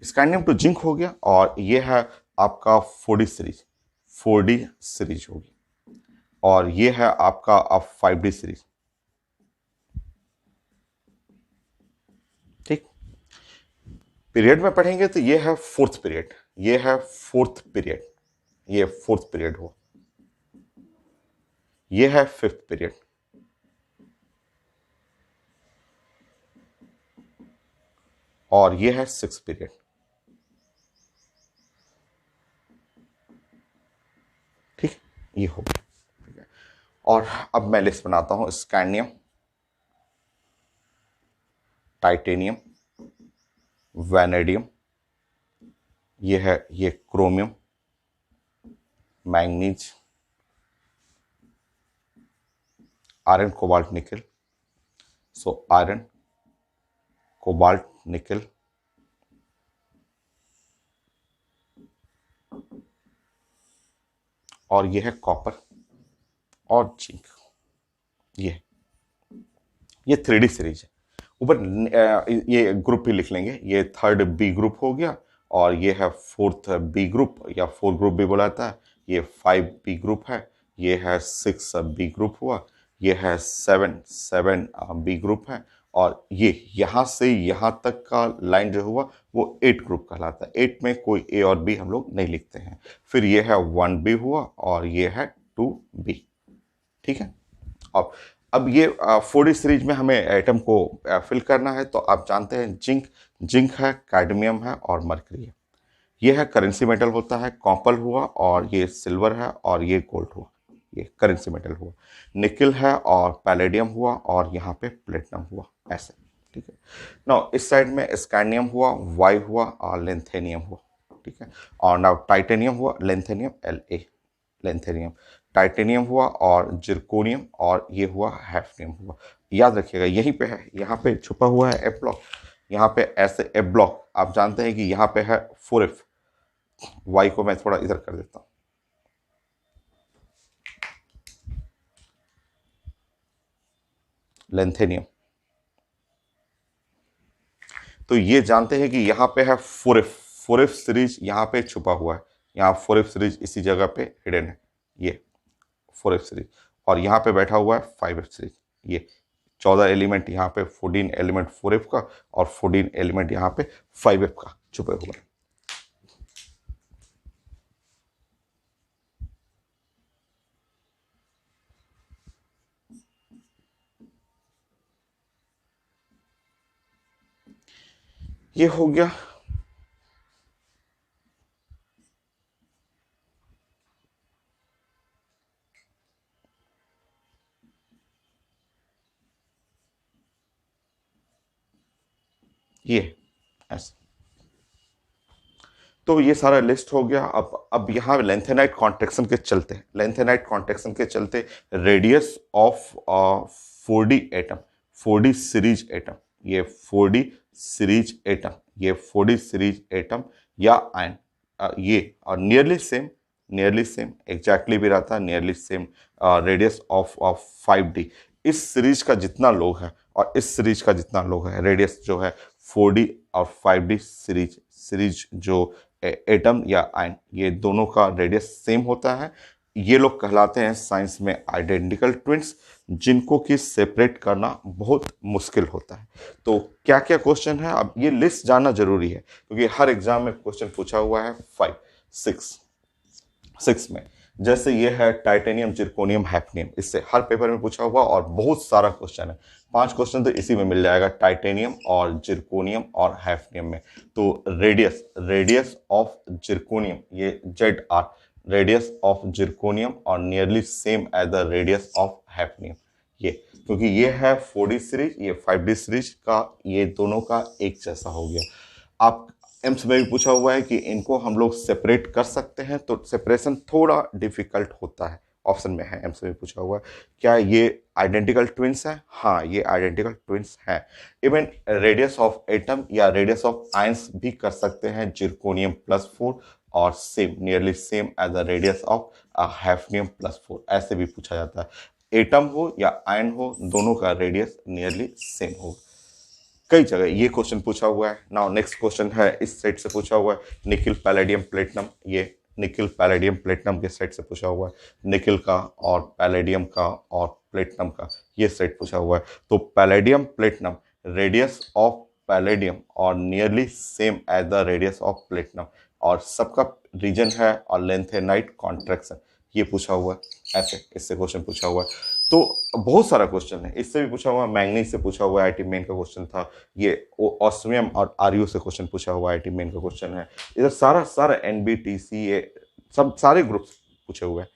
स्कैंडियम टू जिंक हो गया। और ये है आपका 4D सीरीज, 4D सीरीज होगी। और ये है आपका अब 5D सीरीज। ठीक, पीरियड में पढ़ेंगे तो ये है फोर्थ पीरियड, ये है फोर्थ पीरियड, ये फोर्थ पीरियड हुआ। ये है फिफ्थ पीरियड, और ये है सिक्स पीरियड। ठीक, ये हो गया। ठीक है, और अब मैं लिस्ट बनाता हूं। स्कैंडियम, टाइटेनियम, वैनेडियम, ये है ये chromium, manganese, iron cobalt nickel. So iron, cobalt, निकल, और ये है कॉपर और जिंक। ये 3D सीरीज है। ऊपर ये ग्रुप भी लिख लेंगे। ये थर्ड बी ग्रुप हो गया, और ये है फोर्थ बी ग्रुप या फोर्थ ग्रुप भी बोला जाता है। ये 5B ग्रुप है। ये है 6B ग्रुप हुआ। ये है 7B ग्रुप है। और ये यहाँ से यहाँ तक का लाइन जो हुआ वो 8 ग्रुप कहलाता है। 8 में कोई ए और बी हम लोग नहीं लिखते हैं। फिर ये है 1B हुआ, और ये है 2B। ठीक है, अब ये 4D सीरीज में हमें एटम को फिल करना है। तो आप जानते हैं जिंक, जिंक है, कैडमियम है और मरकरी है। ये है करेंसी मेटल होता है। कॉपर हुआ, और ये सिल्वर है, और ये गोल्ड हुआ, ये करेंसी मेटल हुआ। निकल है और पैलेडियम हुआ, और यहाँ पे प्लेटिनम हुआ, ऐसे। ठीक है, नाउ इस साइड में स्कैंडियम हुआ, वाई हुआ और लेंथेनियम हुआ। ठीक है, और नाउ टाइटेनियम हुआ, लेंथेनियम, La, लेंथेनियम, टाइटेनियम हुआ और जिरकोनियम, और ये हुआ हैफ्नियम हुआ। याद रखिएगा यहीं पे है, यहाँ पे छुपा हुआ है एफ ब्लॉक। यहाँ पे ऐसे एफ ब्लॉक आप जानते हैं कि यहाँ पे है 4F। वाई को मैं थोड़ा इधर कर देता हूँ। लेंथेनियम, तो ये जानते हैं कि यहाँ पे है 4F। 4F सीरीज यहाँ पे छुपा हुआ है। यहाँ 4F सीरीज इसी जगह पे हिडन है, ये 4F सीरीज। और यहाँ पे बैठा हुआ है 5F सीरीज। ये 14 एलिमेंट यहाँ पे, 14 एलिमेंट 4F का, और 14 एलिमेंट यहाँ पे 5F का छुपे हुए हैं। ये हो गया। ये ऐसे, तो ये सारा लिस्ट हो गया। अब यहाँ लेंथेनाइट कॉन्ट्रेक्शन के चलते, लेंथेनाइट कॉन्ट्रेक्शन के चलते radius of 4D atom, 4D series atom, ये 4D सीरीज एटम, ये 4D सीरीज एटम या आयन, ये और नियरली सेम एग्जैक्टली भी रहता है, nearly same radius of 5D। इस सीरीज का जितना लोग है और इस सीरीज का जितना लोग है, रेडियस जो है 4D और 5D सीरीज सीरीज जो एटम या आयन, ये दोनों का रेडियस सेम होता है। ये लोग कहलाते हैं साइंस में आइडेंटिकल ट्विंस, जिनको कि सेपरेट करना बहुत मुश्किल होता है। तो क्या क्या क्वेश्चन है, अब ये लिस्ट जानना जरूरी है, क्योंकि हर एग्जाम में क्वेश्चन पूछा हुआ है 5, 6 में। जैसे ये है टाइटेनियम, जिरकोनियम, हैफ्नियम, इससे हर पेपर में पूछा हुआ और बहुत सारा क्वेश्चन है। 5 क्वेश्चन तो इसी में मिल जाएगा, टाइटेनियम और जिरकोनियम और हैफ्नियम में। तो रेडियस ऑफ जिरकोनियम, ये ZR, रेडियस ऑफ जिरकोनियम और nearly same as the radius of hafnium. ये क्योंकि ये है 4D सीरीज, ये 5D सीरीज का, ये दोनों का एक जैसा हो गया। आप एम्स में भी पूछा हुआ है कि इनको हम लोग सेपरेट कर सकते हैं, तो सेपरेशन थोड़ा डिफिकल्ट होता है। ऑप्शन में है, एम्स में भी पूछा हुआ है क्या ये आइडेंटिकल ट्विंस है? हाँ, ये आइडेंटिकल ट्विंस हैं। इवन रेडियस ऑफ एटम या रेडियस ऑफ आयंस भी कर सकते हैं, जिरकोनियम +4 और same nearly same as the radius of hafnium +4, ऐसे भी पूछा जाता है। एटम हो या आयन हो, दोनों का रेडियस नियरली सेम हो। कई जगह ये क्वेश्चन पूछा हुआ है। नाउ नेक्स्ट क्वेश्चन है इस सेट से पूछा हुआ है, निकिल पैलेडियम प्लेटिनम। ये निकिल पैलेडियम प्लेटिनम के सेट से पूछा हुआ है, निकिल का और पैलेडियम का और प्लेटिनम का ये सेट पूछा हुआ है। तो palladium platinum, radius of palladium और nearly same as the radius of platinum, और सबका रीजन है और लेंथेनाइट कॉन्ट्रैक्शन, ये पूछा हुआ है। ऐसे इससे क्वेश्चन पूछा हुआ है। तो बहुत सारा क्वेश्चन है, इससे भी पूछा हुआ, मैंगनीज से पूछा हुआ है, आईटी मेन का क्वेश्चन था। ये ऑस्मियम और आरयू से क्वेश्चन पूछा हुआ है, आईटी मेन का क्वेश्चन है। इधर सारा सारा एनबीटीसी, ये सब सारे ग्रुप पूछे हुए हैं।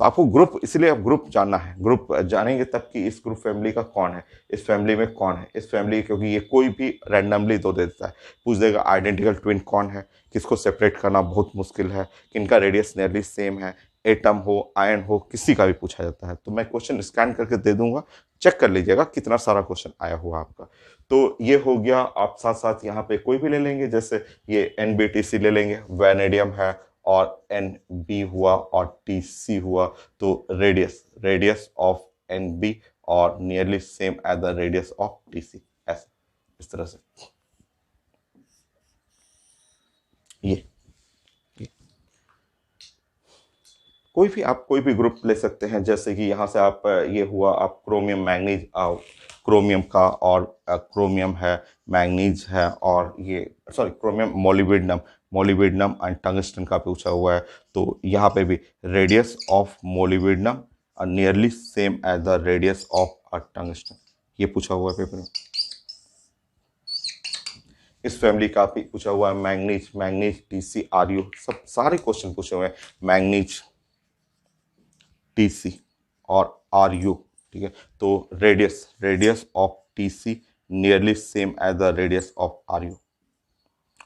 तो आपको ग्रुप, इसलिए आप ग्रुप जानना है, ग्रुप जानेंगे तब कि इस ग्रुप फैमिली का कौन है, इस फैमिली में कौन है, इस फैमिली, क्योंकि ये कोई भी रैंडमली दो देता है, पूछ देगा आइडेंटिकल ट्विन कौन है, किसको सेपरेट करना बहुत मुश्किल है, किनका रेडियस नियरली सेम है, एटम हो आयन हो, किसी का भी पूछा जाता है। तो मैं क्वेश्चन स्कैन करके दे दूंगा, चेक कर लीजिएगा कितना सारा क्वेश्चन आया हुआ आपका। तो ये हो गया। आप साथ साथ यहाँ पे कोई भी ले लेंगे, जैसे ये एनबीटीसी ले लेंगे, वैनेडियम है, और एन बी हुआ और टी सी हुआ, तो radius radius of N B और nearly same as the radius of T C, ऐसे इस तरह से। ये कोई भी आप कोई भी ग्रुप ले सकते हैं, जैसे कि यहाँ से आप ये हुआ, आप क्रोमियम मैंगनीज, क्रोमियम का, और क्रोमियम है, मैंगनीज है, और ये sorry chromium molybdenum, molybdenum and tungsten का पूछा हुआ है। तो यहाँ पे भी radius of molybdenum nearly same as the radius of tungsten, ये पूछा हुआ है पेपर में। इस फैमिली का भी पूछा हुआ है, मैंगनीज, मैंगनीज टीसी आरयू, सब सारे क्वेश्चन पूछे हुए हैं, मैंगनीज टीसी और आरयू, ठीक है। तो radius radius of TC nearly same as the radius of RU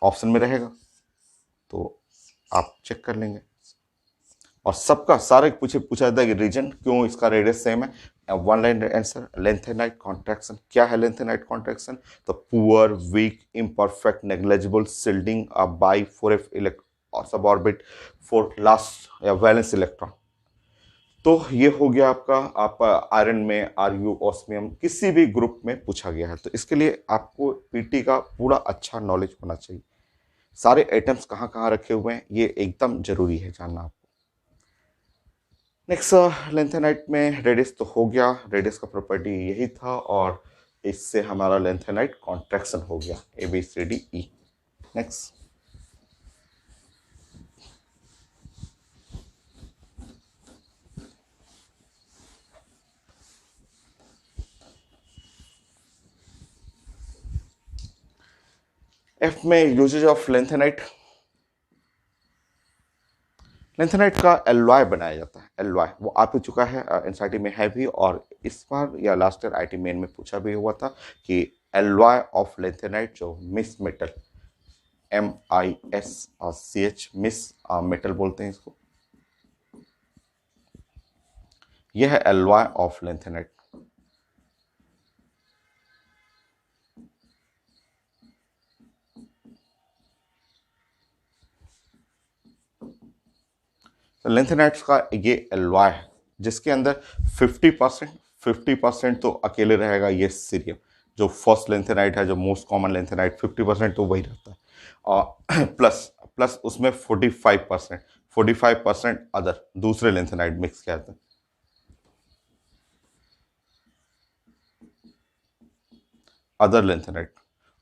option में रहेगा, तो आप चेक कर लेंगे। और सबका सारे पूछा जाता है कि रीजन क्यों इसका रेडियस सेम है। One line answer, lanthanide contraction. क्या है लेंथेनाइट कॉन्ट्रैक्शन? तो poor, weak, imperfect, negligible shielding by 4f suborbit for last या वैलेंस इलेक्ट्रॉन। तो ये हो गया आपका। आप आयरन में आरयू, ऑस्मियम, किसी भी ग्रुप में पूछा गया है, तो इसके लिए आपको पीटी का पूरा अच्छा नॉलेज होना चाहिए। सारे एटम्स कहाँ कहाँ रखे हुए हैं, ये एकदम जरूरी है जानना आपको। नेक्स्ट लेंथेनाइट में रेडियस तो हो गया, रेडियस का प्रॉपर्टी यही था, और इससे हमारा लेंथेनाइट कॉन्ट्रैक्शन हो गया, ABCDE। नेक्स्ट F में यूजेज ऑफ लेंथेनाइट। लेंथेनाइट का एलॉय बनाया जाता है, एलॉय वो आ भी चुका है, एनसीईआरटी में है भी, और इस बार या लास्ट ईयर आईटी मेन में पूछा भी हुआ था कि एलॉय ऑफ लेंथेनाइट, जो misch metal, MISCH misch metal बोलते हैं इसको, यह है एलॉय ऑफ लेंथेनाइट। तो लेंथेनाइट्स का ये एलॉय है, जिसके अंदर 50% तो अकेले रहेगा, ये सीरियम, जो फर्स्ट लेंथेनाइट है, जो मोस्ट कॉमन लेंथेनाइट, 50% तो वही रहता है, और प्लस उसमें 45% अदर दूसरे लेंथेनाइट मिक्स किया जाता है। अदर लेंथेनाइट,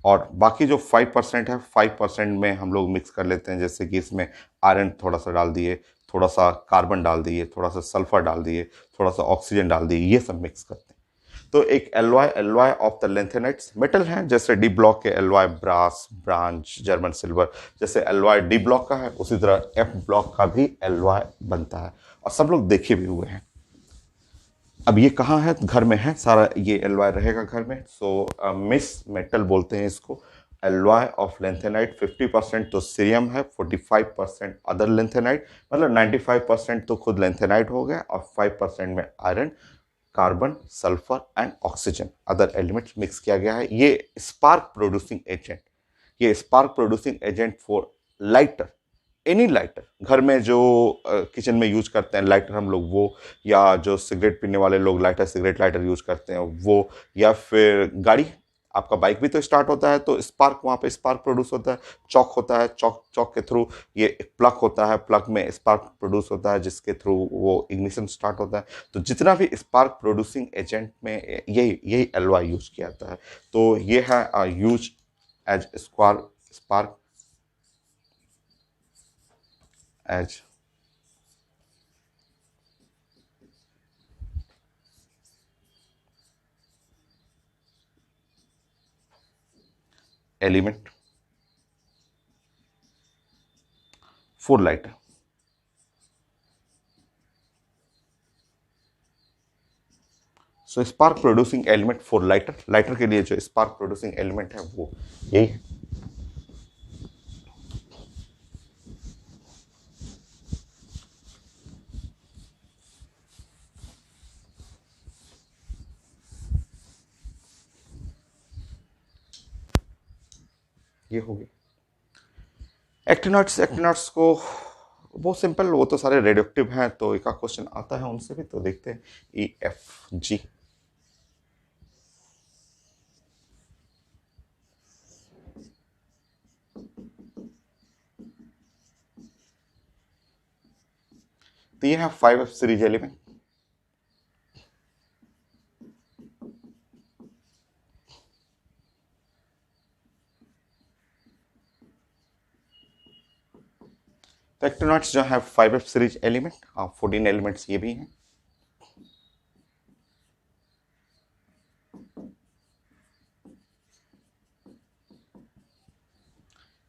और बाकी जो 5% है, 5% में हम लोग मिक्स कर लेते हैं, जैसे कि इसमें आयरन थोड़ा सा डाल दिए, थोड़ा सा कार्बन डाल दिए, थोड़ा सा सल्फर डाल दिए, थोड़ा सा ऑक्सीजन डाल दिए, ये सब मिक्स करते हैं। तो एक alloy, alloy of the lanthanides metal हैं, जैसे डी ब्लॉक के alloy brass, bronze, German silver, जैसे एलॉय डी ब्लॉक का है उसी तरह एफ ब्लॉक का भी एलॉय बनता है और सब लोग देखे भी हुए हैं। अब ये कहाँ है? घर में है सारा, ये एलॉय रहेगा घर में। सो मिस मेटल बोलते हैं इसको। एलॉय ऑफ लेंथेनाइट 50% तो सीरियम है, 45% अदर लेंथेनाइट, मतलब 95% तो खुद लेंथेनाइट हो गया और 5% में iron, carbon, sulphur and oxygen other elements mix किया गया है। ये स्पार्क प्रोड्यूसिंग एजेंट, ये spark producing agent for lighter, any lighter, घर में जो किचन में यूज करते हैं लाइटर हम लोग वो, या जो सिगरेट पीने वाले लोग लाइटर, सिगरेट लाइटर यूज करते हैं वो, या फिर गाड़ी, आपका बाइक भी तो स्टार्ट होता है तो स्पार्क, वहाँ पे स्पार्क प्रोड्यूस होता है। चौक होता है, चौक, चौक के थ्रू ये एक प्लग होता है, प्लग में स्पार्क प्रोड्यूस होता है जिसके थ्रू वो इग्निशन स्टार्ट होता है। तो जितना भी स्पार्क प्रोड्यूसिंग एजेंट में यही यही एलॉय यूज किया जाता है। तो ये है use as spark as element for lighter. So spark producing element for lighter, lighter के लिए जो स्पार्क प्रोड्यूसिंग एलिमेंट है वो यही है। ये हो गया एक्टिनॉइड्स। एक्टिनॉइड्स को बहुत सिंपल, वो तो सारे रेडियोक्टिव हैं, तो एक क्वेश्चन आता है उनसे भी, तो देखते हैं। EFG, तो ये है 5F सीरीज एलिमेंट। तो एक्टिनॉइड्स जो है 5F सीरीज एलिमेंट, 14 एलिमेंट्स ये भी हैं।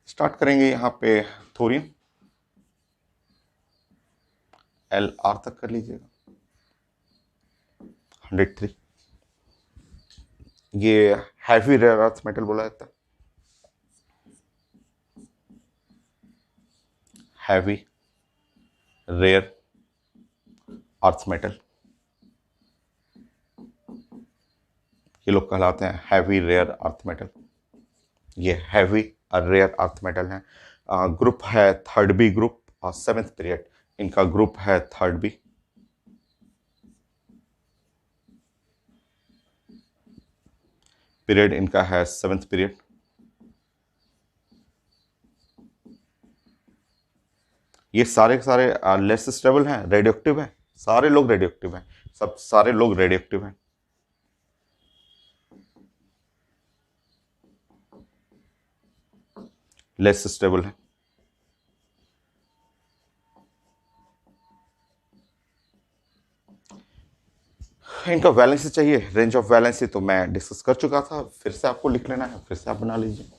स्टार्ट करेंगे यहाँ पे थोरियम, LR तक कर लीजिएगा, 103। ये हैवी रेयर अर्थ मेटल बोला जाता है, हैवी रेयर अर्थ मेटल, ये लोग कहलाते हैं हैवी रेयर अर्थ मेटल। ये हैवी रेयर अर्थ मेटल है। ग्रुप है थर्ड बी ग्रुप और 7th पीरियड, इनका ग्रुप है थर्ड बी। पीरियड इनका है 7th पीरियड। ये सारे के सारे लेस स्टेबल हैं, रेडियोक्टिव हैं, सारे लोग रेडियोक्टिव हैं, सब सारे लोग रेडियोक्टिव हैं। लेस स्टेबल है। इनका वैलेंसी चाहिए, रेंज ऑफ वैलेंसी तो मैं डिस्कस कर चुका था, फिर से आपको लिख लेना है, फिर से आप बना लीजिए।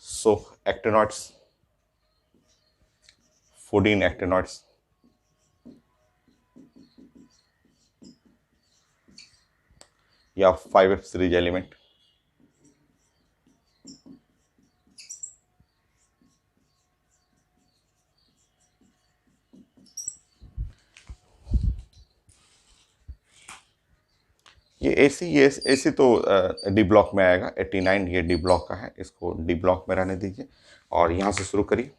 सो एक्टिनॉइड्स, 14 एक्टिनॉइड्स, या 5F सीरीज एलिमेंट। ये AC तो डी ब्लॉक में आएगा, 89 ये डी ब्लॉक का है, इसको डी ब्लॉक में रहने दीजिए और यहां से शुरू करिए।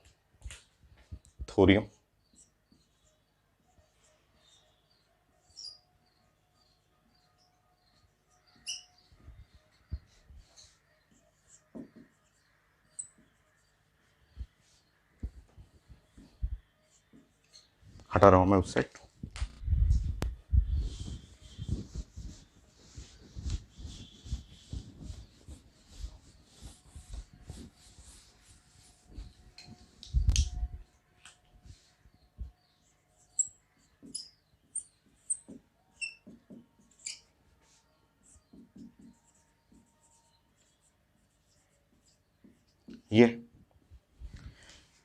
थोरियम, हटा रहा हूं मैं उस सेट। ये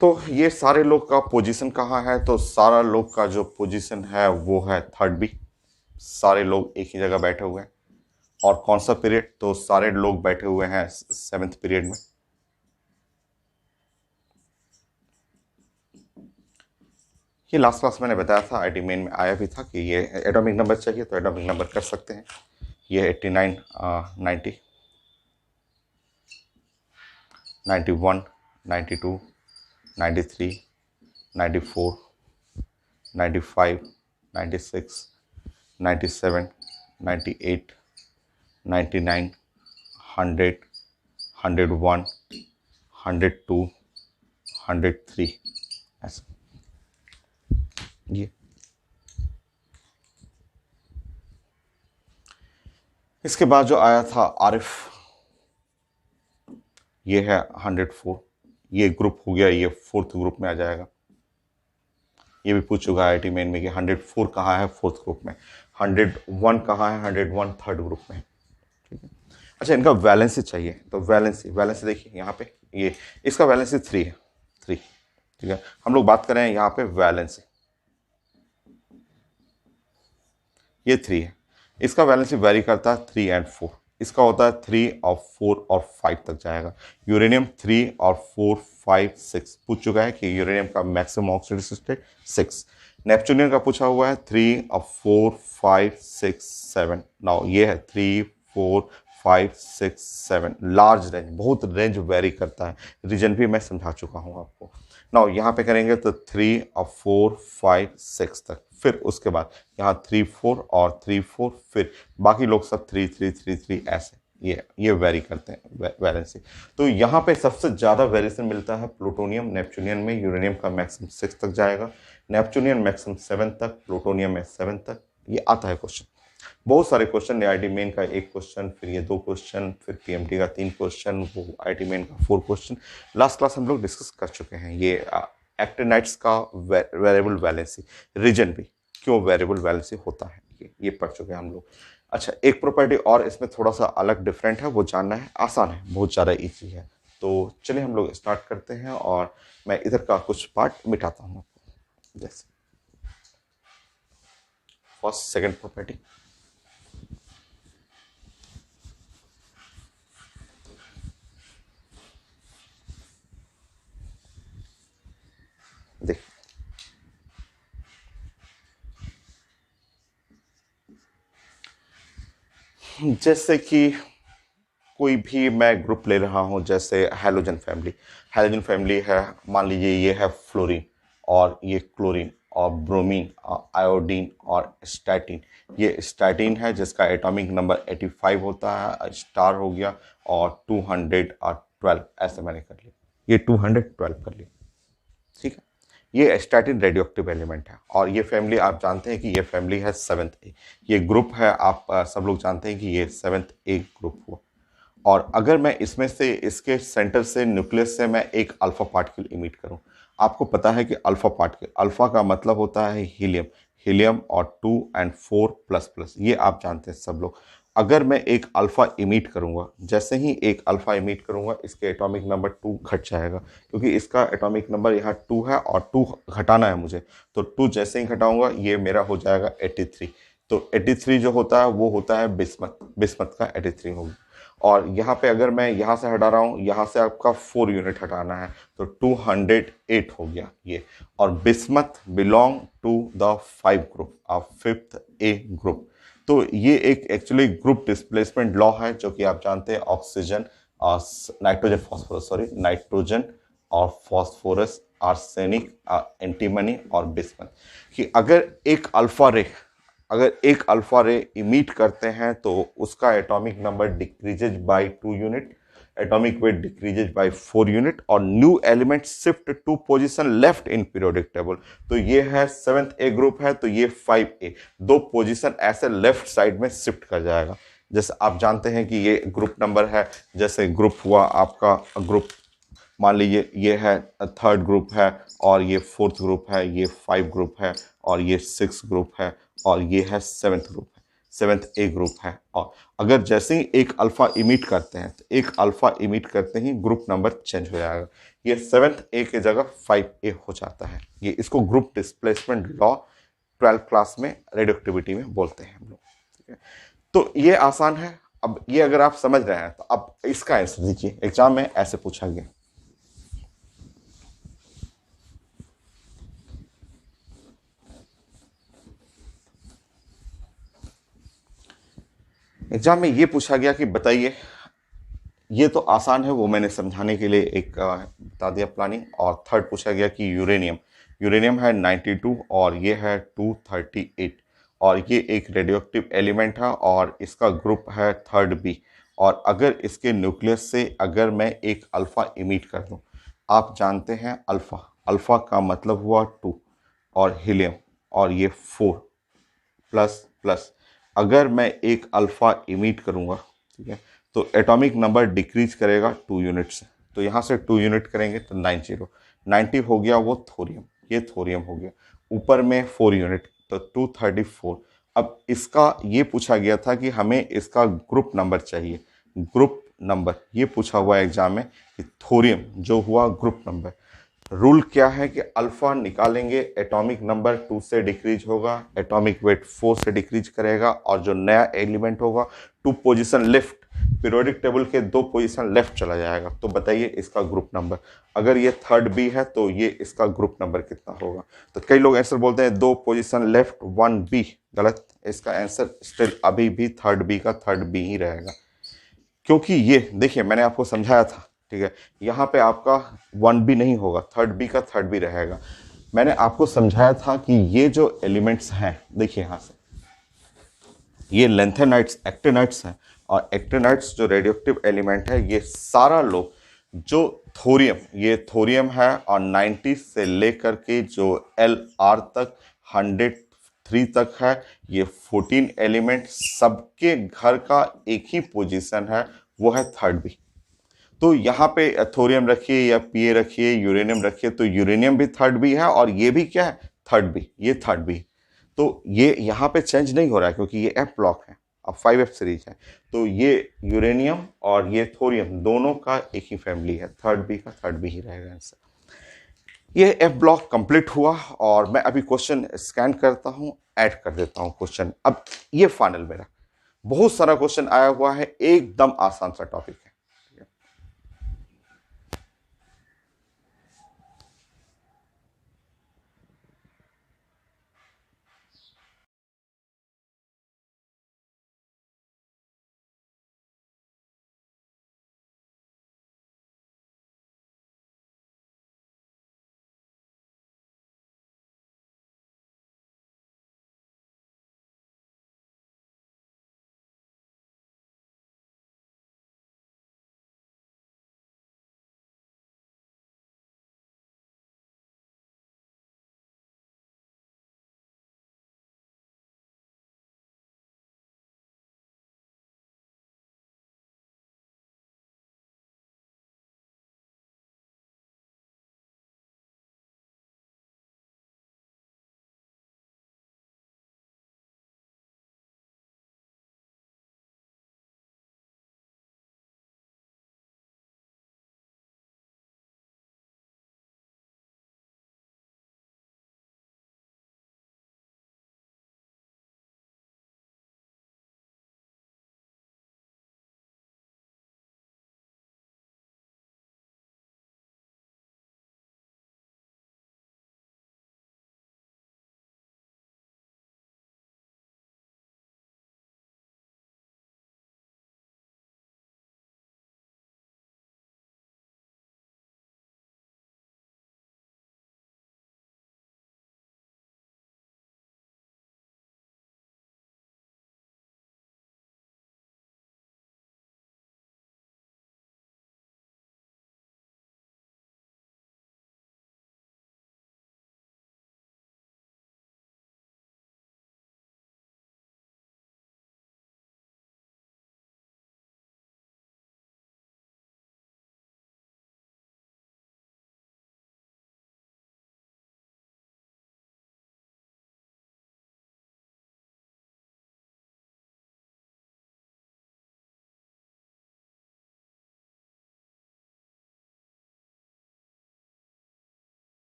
तो ये सारे लोग का पोजीशन कहाँ है, तो सारा लोग का जो पोजीशन है वो है थर्ड बी। सारे लोग एक ही जगह बैठे हुए हैं। और कौन सा पीरियड, तो सारे लोग बैठे हुए हैं सेवेंथ पीरियड में। ये लास्ट क्लास मैंने बताया था, आईटी मेन में आया भी था कि ये एटॉमिक नंबर चाहिए तो एटॉमिक नंबर कर सकते हैं। ये 89, 90, 91, 92, 93, 94, 95, 96, 97, 98, 99, 100, 101, 102, 103, ऐसा। ये इसके बाद जो आया था आरिफ, ये है 104। ये ग्रुप हो गया, ये फोर्थ ग्रुप में आ जाएगा। ये भी पूछ चुका है आईटी मेन में कि 104 कहाँ है फोर्थ ग्रुप में, 101 कहाँ है, 101 थर्ड ग्रुप में। ठीक है। अच्छा, इनका वैलेंसी चाहिए, तो वैलेंसी देखिए यहाँ पे, ये इसका वैलेंसी 3 है, 3। ठीक है, हम लोग बात करें यहाँ पे वैलेंसी, ये 3 है। इसका वैलेंसी वेरी करता है 3 और 4। इसका होता है 3 और 4 और 5 तक जाएगा। यूरेनियम 3 और 4, 5, 6 पूछ चुका है कि यूरेनियम का मैक्सिमम ऑक्सीडेशन स्टेट 6। नेपच्यूनियम का पूछा हुआ है 3 और 4, 5, 6, 7। नाउ ये है 3, 4, 5, 6, 7। लार्ज रेंज, बहुत रेंज वेरी करता है। रीजन भी मैं समझा चुका हूँ आपको। नाउ यहाँ पे करेंगे तो 3 और 4, 5, 6 तक, फिर उसके बाद यहाँ 3, 4 और 3, 4, फिर बाकी लोग सब 3, 3, 3, 3 ऐसे ये वेरी करते हैं वैलेंसी। तो यहाँ पे सबसे ज़्यादा वेरिएशन मिलता है प्लूटोनियम नेपच्यूनियम में। यूरेनियम का मैक्सिमम 6 तक जाएगा, नेपच्यूनियम मैक्सिमम 7 तक, प्लूटोनियम में 7 तक। ये आता है क्वेश्चन, बहुत सारे क्वेश्चन। आईटी मेन का 1 क्वेश्चन, फिर ये 2 क्वेश्चन, फिर पीएमटी का 3 क्वेश्चन, वो आईटी मेन का 4 क्वेश्चन। लास्ट क्लास हम लोग डिस्कस कर चुके हैं ये एक्टिनाइट्स का वेरिएबल वैलेंसी, रीजन भी क्यों वेरिएबल वैलेंसी होता है, ये पढ़ चुके हैं हम लोग। अच्छा, एक प्रॉपर्टी और इसमें थोड़ा सा अलग डिफरेंट है, वो जानना है, आसान है, बहुत ज़्यादा ईजी है। तो चलिए हम लोग स्टार्ट करते हैं और मैं इधर का कुछ पार्ट मिटाता हूँ आपको। जैसे फर्स्ट सेकेंड प्रॉपर्टी, देख जैसे कि कोई भी मैं ग्रुप ले रहा हूं, जैसे हैलोजन फैमिली, हैलोजन फैमिली है, मान लीजिए ये है फ्लोरीन और ये क्लोरीन और ब्रोमीन और आयोडीन और स्टैटिन। ये स्टैटिन है जिसका एटॉमिक नंबर 85 होता है, स्टार हो गया, और 212 ऐसे मैंने कर लिया, ये 212 कर लिया। ठीक है, ये स्टैटिन रेडियोक्टिव एलिमेंट है और ये फैमिली आप जानते हैं कि ये फैमिली है 7th ए। ये ग्रुप है, आप सब लोग जानते हैं कि ये 7th ए ग्रुप हुआ। और अगर मैं इसमें से, इसके सेंटर से, न्यूक्लियस से मैं एक अल्फा पार्टिकल इमिट करूं, आपको पता है कि अल्फा पार्टिकल, अल्फा का मतलब होता है हीलियम, हीलियम और 2 और 4 प्लस प्लस, ये आप जानते हैं सब लोग। अगर मैं एक अल्फा इमिट करूंगा, जैसे ही एक अल्फा इमिट करूंगा, इसके एटॉमिक नंबर 2 घट जाएगा, क्योंकि इसका एटॉमिक नंबर यहाँ 2 है और 2 घटाना है मुझे, तो 2 जैसे ही घटाऊंगा ये मेरा हो जाएगा 83। तो 83 जो होता है वो होता है बिस्मथ, बिस्मथ का 83 होगा। और यहाँ पे अगर मैं यहाँ से हटा रहा हूँ, यहाँ से आपका 4 यूनिट हटाना है, तो 208 हो गया ये। और bismuth belong to the 5 group of 5th A group. तो ये एक एक्चुअली ग्रुप डिस्प्लेसमेंट लॉ है, जो कि आप जानते हैं ऑक्सीजन और नाइट्रोजन फॉस्फोरस, सॉरी नाइट्रोजन और फॉस्फोरस, आर्सेनिक, एंटीमनी और बिस्मथ, कि अगर एक अल्फा रे इमिट करते हैं तो उसका atomic number decreases by 2 unit, atomic weight decreases by 4 unit, और new element shift two position left in periodic table. तो ये है 7th ए ग्रुप है, तो ये 5A, 2 पोजीशन ऐसे लेफ्ट साइड में शिफ्ट कर जाएगा। जैसे आप जानते हैं कि ये ग्रुप नंबर है, जैसे ग्रुप हुआ आपका ग्रुप, मान लीजिए ये है 3rd ग्रुप है, और ये 4th ग्रुप है, ये 5 ग्रुप है, और ये 6 ग्रुप है, और ये है 7th ग्रुप है। 7th ए ग्रुप है। और अगर जैसे ही एक अल्फा इमिट करते हैं तो एक अल्फा इमिट करते ही ग्रुप नंबर चेंज हो जाएगा। ये 7th ए की जगह 5A हो जाता है। ये इसको group displacement law 12th class में रेडियोएक्टिविटी में बोलते हैं हम लोग। ठीक है, तो ये आसान है। अब ये अगर आप समझ रहे हैं तो अब इसका आंसर दीजिए। एग्जाम में ऐसे पूछा गया। एग्जाम में ये पूछा गया कि बताइए, ये तो आसान है, वो मैंने समझाने के लिए एक बता दिया प्लानिंग। और थर्ड पूछा गया कि यूरेनियम, यूरेनियम है 92 और ये है 238 और ये एक रेडियोएक्टिव एलिमेंट है और इसका ग्रुप है 3rd B। और अगर इसके न्यूक्लियस से अगर मैं एक अल्फा इमिट कर दूं, आप जानते हैं अल्फा, अल्फा का मतलब हुआ 2 और हीलियम और ये 4 प्लस प्लस। अगर मैं एक अल्फा इमिट करूंगा, ठीक है, तो एटॉमिक नंबर डिक्रीज करेगा 2 यूनिट से। तो यहाँ से 2 यूनिट करेंगे तो 90 हो गया वो थोरियम, ये थोरियम हो गया। ऊपर में 4 यूनिट तो 234। अब इसका ये पूछा गया था कि हमें इसका ग्रुप नंबर चाहिए। ग्रुप नंबर ये पूछा हुआ एग्जाम में कि थोरियम जो हुआ ग्रुप नंबर। रूल क्या है कि अल्फा निकालेंगे, एटॉमिक नंबर 2 से डिक्रीज होगा, एटॉमिक वेट 4 से डिक्रीज करेगा और जो नया एलिमेंट होगा 2 पोजीशन लेफ्ट, पीरियोडिक टेबल के 2 पोजीशन लेफ्ट चला जाएगा। तो बताइए इसका ग्रुप नंबर। अगर ये 3rd B है तो ये इसका ग्रुप नंबर कितना होगा। तो कई लोग आंसर बोलते हैं 2 पोजीशन लेफ्ट 1B, गलत। इसका आंसर स्टिल अभी भी 3rd B का 3rd B ही रहेगा, क्योंकि ये देखिए मैंने आपको समझाया था। ठीक है, यहाँ पे आपका 1B नहीं होगा, 3rd B का 3rd B रहेगा। मैंने आपको समझाया था कि ये जो एलिमेंट्स हैं, देखिए यहाँ से ये लेंथेनाइट्स एक्टिनाइट्स हैं और एक्टिनाइट्स जो रेडियोएक्टिव एलिमेंट है, ये सारा लोग जो थोरियम, ये थोरियम है और 90 से लेकर के जो LR तक 103 तक है, ये 14 एलिमेंट सबके घर का एक ही पोजीशन है, वो है 3rd B। तो यहाँ पे थोरियम रखिए या PA रखिए, यूरेनियम रखिए, तो यूरेनियम भी 3rd B है और ये भी क्या है 3rd B, ये 3rd B। तो ये यहाँ पे चेंज नहीं हो रहा है क्योंकि ये F ब्लॉक है और 5F सीरीज है। तो ये यूरेनियम और ये थोरियम दोनों का एक ही फैमिली है, 3rd B का 3rd B ही रहेगा आंसर। ये F ब्लॉक कंप्लीट हुआ और मैं अभी क्वेश्चन स्कैन करता हूँ, ऐड कर देता हूँ क्वेश्चन। अब ये फाइनल मेरा बहुत सारा क्वेश्चन आया हुआ है, एकदम आसान सा टॉपिक है।